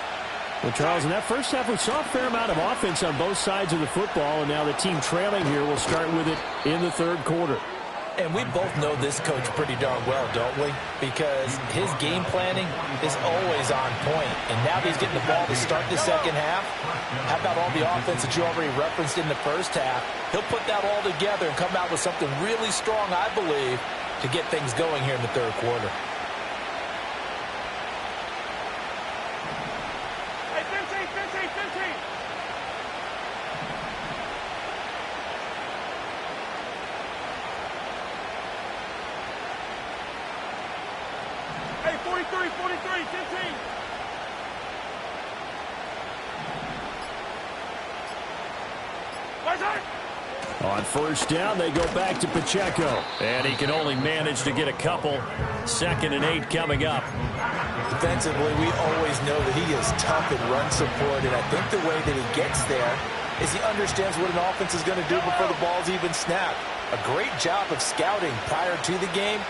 [SPEAKER 1] Well, Charles, in that first half, we saw a fair amount of offense on both sides of the football, and now the team trailing here will start with it in the third quarter.
[SPEAKER 2] And we both know this coach pretty darn well, don't we? Because his game planning is always on point. And now that he's getting the ball to start the second half, how about all the offense that you already referenced in the first half? He'll put that all together and come out with something really strong, I believe, to get things going here in the third quarter.
[SPEAKER 3] Hey, 15. Hey, 43, 15.
[SPEAKER 1] On first down, they go back to Pacheco. And he can only manage to get a couple. 2nd and 8 coming up.
[SPEAKER 2] Defensively, we always know that he is tough in run support, and I think the way that he gets there is he understands what an offense is going to do before the ball's even snapped. A great job of scouting prior to the game,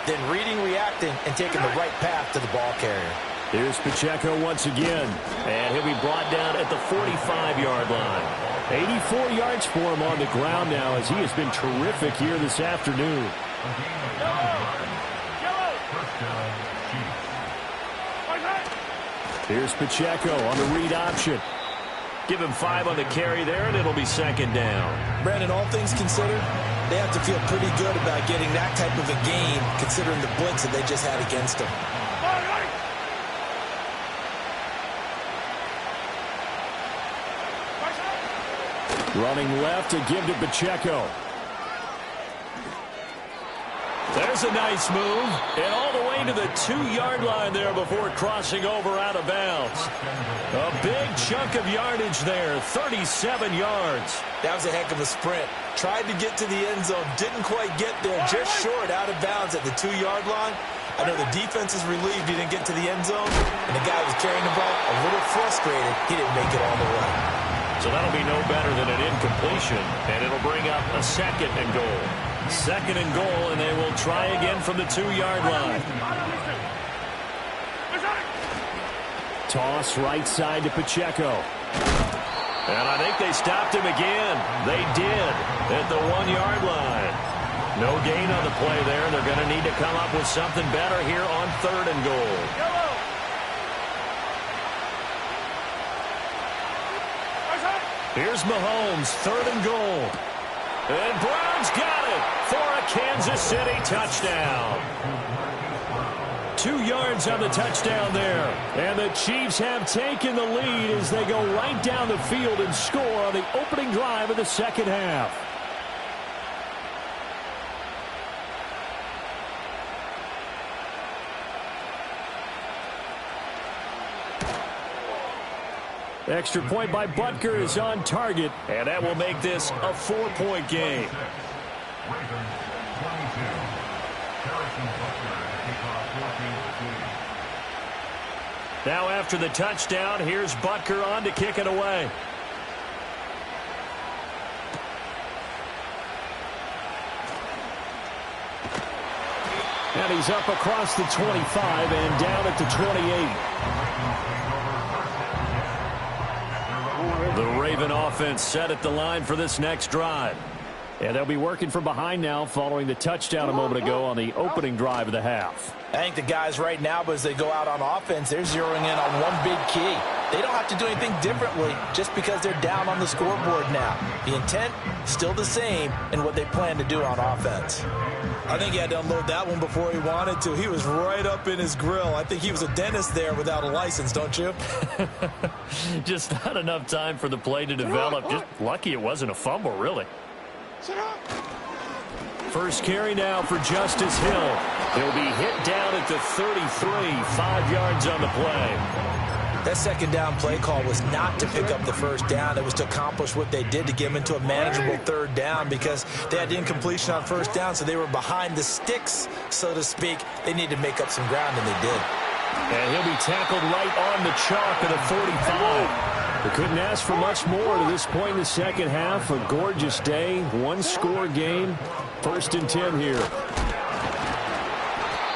[SPEAKER 2] then reading, reacting, and taking the right path to the ball carrier.
[SPEAKER 1] Here's Pacheco once again, and he'll be brought down at the 45-yard line. 84 yards for him on the ground now, as he has been terrific here this afternoon. Here's Pacheco on the read option. Give him 5 on the carry there, and it'll be 2nd down.
[SPEAKER 2] Brandon, all things considered, they have to feel pretty good about getting that type of a game, considering the blitz that they just had against them.
[SPEAKER 1] Running left to give to Pacheco. There's a nice move, and all the way to the 2-yard line there before crossing over out of bounds. A big chunk of yardage there, 37 yards.
[SPEAKER 2] That was a heck of a sprint. Tried to get to the end zone, didn't quite get there, just short out of bounds at the 2-yard line. I know the defense is relieved he didn't get to the end zone, and the guy who was carrying the ball a little frustrated. He didn't make it all the way.
[SPEAKER 1] So that'll be no better than an incompletion, and it'll bring up a 2nd and goal. 2nd and goal, and they will try again from the 2-yard line. Toss right side to Pacheco. And I think they stopped him again. They did at the 1-yard line. No gain on the play there. They're going to need to come up with something better here on 3rd and goal. Here's Mahomes, 3rd and goal. And Brown's got it for a Kansas City touchdown. 2 yards on the touchdown there. And the Chiefs have taken the lead as they go right down the field and score on the opening drive of the second half. Extra point by Butker is on target, and that will make this a 4-point game. Now after the touchdown, here's Butker on to kick it away. And he's up across the 25 and down at the 28. The Raven offense set at the line for this next drive. And they'll be working from behind now following the touchdown a moment ago on the opening drive of the half.
[SPEAKER 2] I think the guys right now, as they go out on offense, they're zeroing in on one big key. They don't have to do anything differently just because they're down on the scoreboard now. The intent, still the same in what they plan to do on offense. I think he had to unload that one before he wanted to. He was right up in his grill. I think he was a dentist there without a license, don't you?
[SPEAKER 1] Just not enough time for the play to develop. Just lucky it wasn't a fumble, really. First carry now for Justice Hill. He'll be hit down at the 33, 5 yards on the play.
[SPEAKER 2] That second down play call was not to pick up the first down. It was to accomplish what they did to get them into a manageable third down because they had incompletion on first down, so they were behind the sticks, so to speak. They needed to make up some ground, and they did.
[SPEAKER 1] And he'll be tackled right on the chalk of the 45.
[SPEAKER 4] We couldn't ask for much more to this point in the second half. A gorgeous day, one-score game. 1st and 10 here.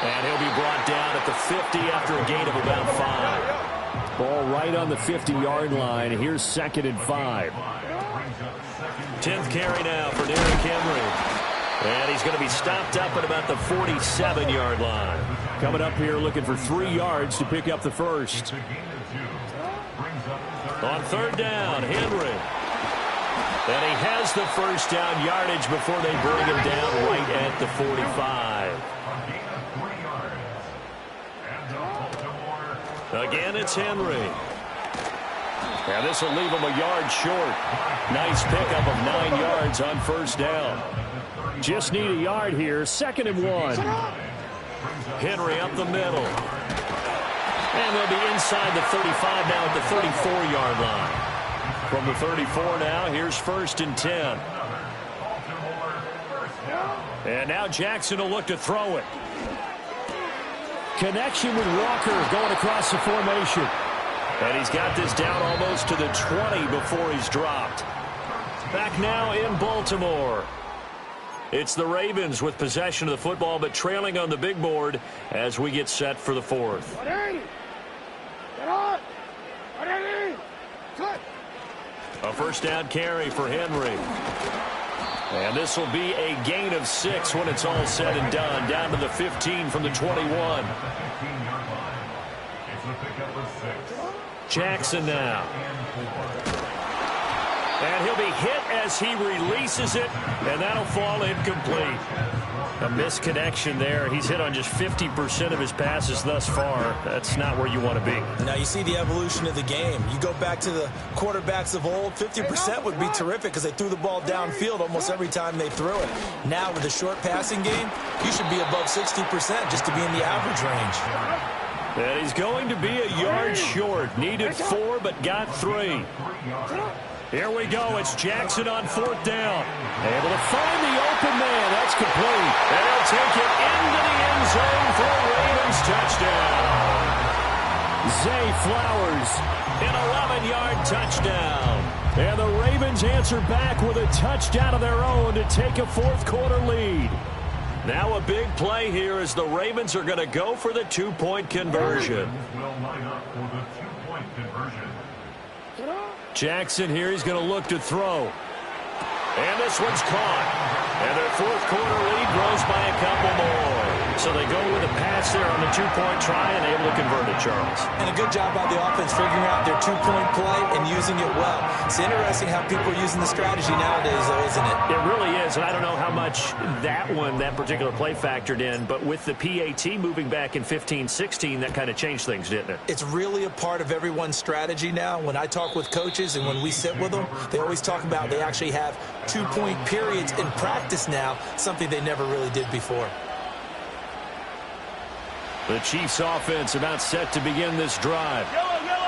[SPEAKER 1] And he'll be brought down at the 50 after a gain of about 5.
[SPEAKER 4] Ball right on the 50-yard line. Here's 2nd and 5.
[SPEAKER 1] 10th carry now for Derrick Henry. And he's going to be stopped up at about the 47-yard line.
[SPEAKER 4] Coming up here looking for 3 yards to pick up the first.
[SPEAKER 1] On 3rd down, Henry. And he has the first down yardage before they bring him down right at the 45. Again, it's Henry. And this will leave him a yard short. Nice pickup of 9 yards on 1st down.
[SPEAKER 4] Just need a yard here. 2nd and 1.
[SPEAKER 1] Henry up the middle. And they'll be inside the 35 now at the 34-yard line. From the 34 now, here's 1st and 10. And now Jackson will look to throw it.
[SPEAKER 4] Connection with Walker going across the formation.
[SPEAKER 1] And he's got this down almost to the 20 before he's dropped. Back now in Baltimore. It's the Ravens with possession of the football, but trailing on the big board as we get set for the 4th. A 1st down carry for Henry. And this will be a gain of 6 when it's all said and done. Down to the 15 from the 21. Jackson now. And he'll be hit as he releases it, and that'll fall incomplete. A misconnection there. He's hit on just 50% of his passes thus far. That's not where you want to be.
[SPEAKER 2] Now you see the evolution of the game. You go back to the quarterbacks of old, 50% would be terrific because they threw the ball downfield almost every time they threw it. Now with the short passing game, you should be above 60% just to be in the average range.
[SPEAKER 1] And he's going to be a yard short. Needed 4, but got 3. Here we go. It's Jackson on 4th down.
[SPEAKER 4] Able to find the open man. That's complete.
[SPEAKER 1] And he'll take it into the end zone for a Ravens touchdown.
[SPEAKER 4] Zay Flowers,
[SPEAKER 1] an 11-yard touchdown.
[SPEAKER 4] And the Ravens answer back with a touchdown of their own to take a 4th quarter lead.
[SPEAKER 1] Now a big play here as the Ravens are going to go for the 2-point conversion. Jackson here, he's going to look to throw. And this one's caught. And their 4th quarter lead grows by a couple more. So they go with a pass there on the 2-point try and able to convert it, Charles.
[SPEAKER 2] And a good job by the offense figuring out their 2-point play and using it well. It's interesting how people are using the strategy nowadays, though, isn't it?
[SPEAKER 1] It really is, and I don't know how much that particular play factored in, but with the PAT moving back in 15-16, that kind of changed things, didn't it?
[SPEAKER 2] It's really a part of everyone's strategy now. When I talk with coaches and when we sit with them, they always talk about they actually have 2-point periods in practice now, something they never really did before.
[SPEAKER 4] The Chiefs offense about set to begin this drive.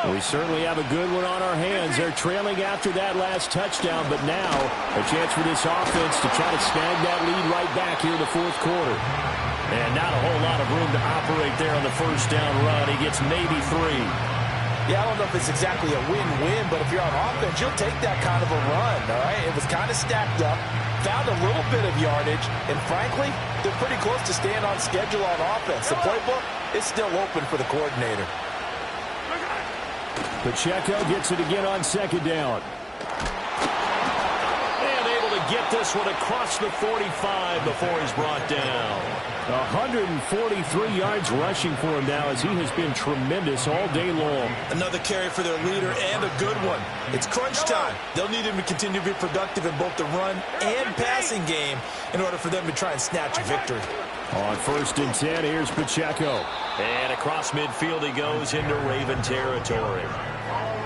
[SPEAKER 4] We certainly have a good one on our hands. They're trailing after that last touchdown, but now a chance for this offense to try to snag that lead right back here in the 4th quarter.
[SPEAKER 1] And not a whole lot of room to operate there on the 1st down run. He gets maybe 3.
[SPEAKER 2] Yeah, I don't know if it's exactly a win-win, but if you're on offense, you'll take that kind of a run, all right? It was kind of stacked up, found a little bit of yardage, and frankly, they're pretty close to staying on schedule on offense. The playbook is still open for the coordinator.
[SPEAKER 4] Pacheco gets it again on 2nd down.
[SPEAKER 1] And able to get this one across the 45 before he's brought down.
[SPEAKER 4] 143 yards rushing for him now as he has been tremendous all day long.
[SPEAKER 2] Another carry for their leader and a good one. It's crunch time. They'll need him to continue to be productive in both the run and passing game in order for them to try and snatch a victory.
[SPEAKER 4] On 1st and 10, here's Pacheco.
[SPEAKER 1] And across midfield he goes into Raven territory.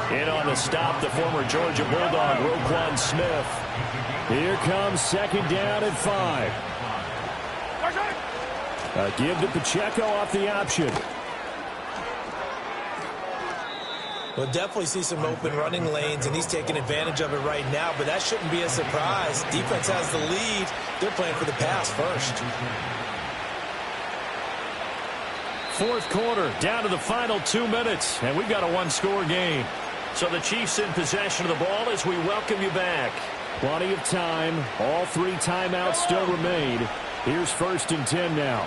[SPEAKER 1] In on the stop, the former Georgia Bulldog, Roquan Smith.
[SPEAKER 4] Here comes 2nd down and 5. A give to Pacheco off the option.
[SPEAKER 2] We'll definitely see some open running lanes, and he's taking advantage of it right now, but that shouldn't be a surprise. Defense has the lead. They're playing for the pass first.
[SPEAKER 4] 4th quarter, down to the final 2 minutes, and we've got a 1-score game.
[SPEAKER 1] So the Chiefs in possession of the ball as we welcome you back.
[SPEAKER 4] Plenty of time. All 3 timeouts still remain. Here's 1st and 10 now.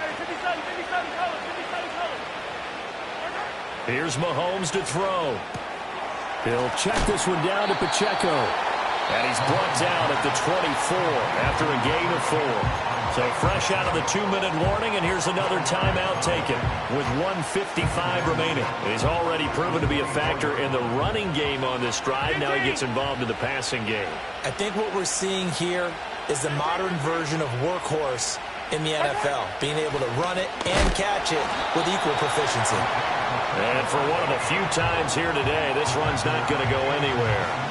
[SPEAKER 3] Hey, 57, 57, colors, 57, colors.
[SPEAKER 1] Here's Mahomes to throw.
[SPEAKER 4] He'll check this one down to Pacheco.
[SPEAKER 1] And he's brought down at the 24 after a gain of 4. So fresh out of the 2-minute warning, and here's another timeout taken with 1:55 remaining. He's already proven to be a factor in the running game on this drive. Now he gets involved in the passing game.
[SPEAKER 2] I think what we're seeing here is the modern version of workhorse in the NFL, being able to run it and catch it with equal proficiency.
[SPEAKER 1] And for one of the few times here today, this run's not going to go anywhere.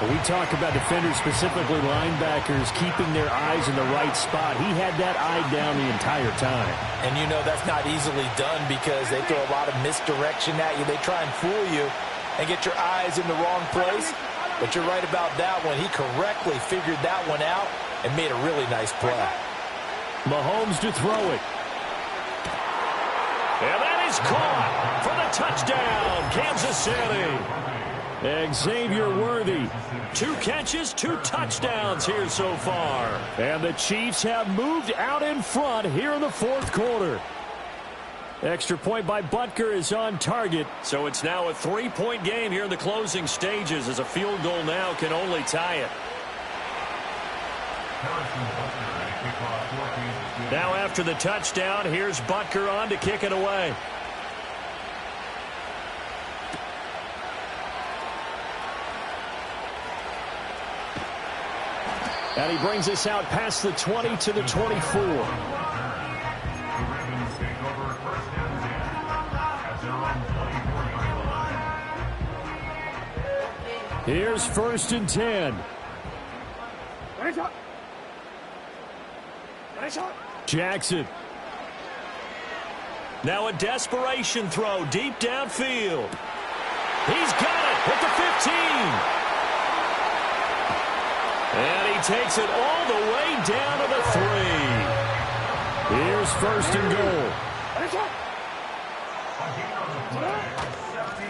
[SPEAKER 4] We talk about defenders, specifically linebackers, keeping their eyes in the right spot. He had that eye down the entire time.
[SPEAKER 2] And you know that's not easily done because they throw a lot of misdirection at you. They try and fool you and get your eyes in the wrong place. But you're right about that one. He correctly figured that one out and made a really nice play.
[SPEAKER 4] Mahomes to throw it.
[SPEAKER 1] And that is caught for the touchdown, Kansas City.
[SPEAKER 4] Xavier Worthy.
[SPEAKER 1] 2 catches, 2 touchdowns here so far.
[SPEAKER 4] And the Chiefs have moved out in front here in the 4th quarter. Extra point by Butker is on target.
[SPEAKER 1] So it's now a 3-point game here in the closing stages, as a field goal now can only tie it. Now after the touchdown, here's Butker on to kick it away.
[SPEAKER 4] And he brings us out past the 20 to the 24. Here's 1st and 10. Jackson.
[SPEAKER 1] Now a desperation throw deep downfield. He's got it at the 15. And he takes it all the way down to the 3.
[SPEAKER 4] Here's 1st and goal.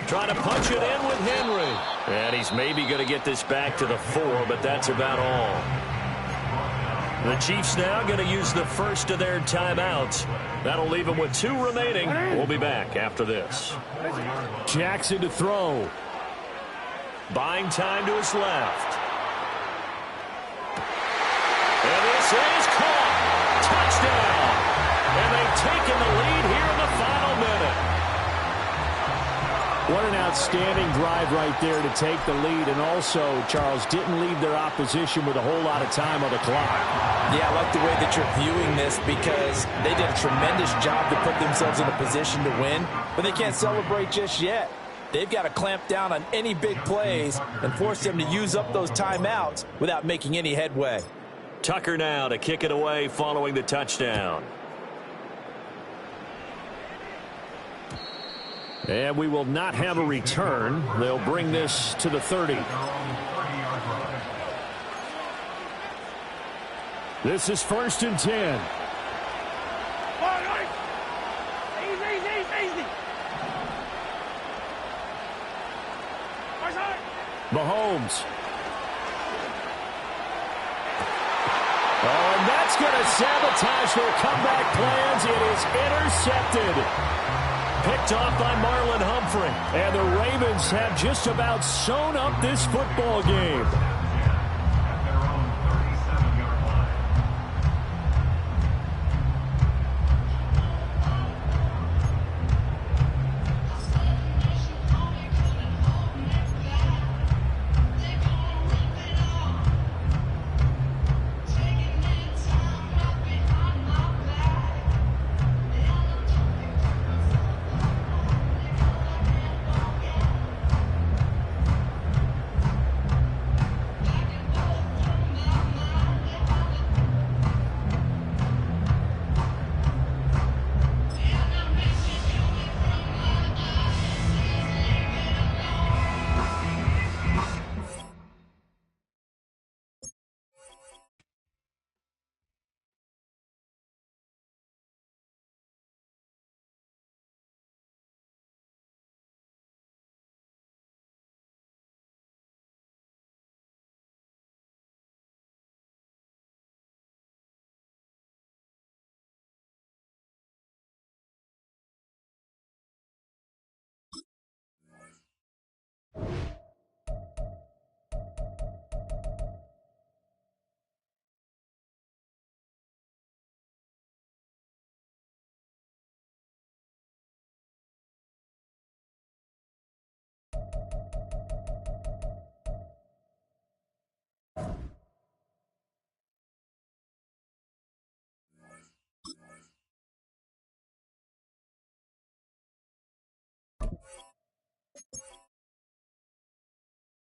[SPEAKER 1] Trying to punch it in with Henry. And he's maybe going to get this back to the 4, but that's about all. The Chiefs now going to use the first of their timeouts. That'll leave them with 2 remaining. We'll be back after this.
[SPEAKER 4] Jackson to throw.
[SPEAKER 1] Buying time to his left. And this is caught. Touchdown. And they've taken the lead here in the final minute.
[SPEAKER 4] What an outstanding drive right there to take the lead. And also, Charles, didn't leave their opposition with a whole lot of time on the clock.
[SPEAKER 2] Yeah, I like the way that you're viewing this because they did a tremendous job to put themselves in a position to win, but they can't celebrate just yet. They've got to clamp down on any big plays and force them to use up those timeouts without making any headway.
[SPEAKER 1] Tucker now to kick it away following the touchdown.
[SPEAKER 4] And we will not have a return. They'll bring this to the 30. This is 1st and 10.
[SPEAKER 3] Easy.
[SPEAKER 4] Mahomes. Oh, and that's going to sabotage their comeback plans. It is intercepted. Picked off by Marlon Humphrey. And the Ravens have just about sewn up this football game.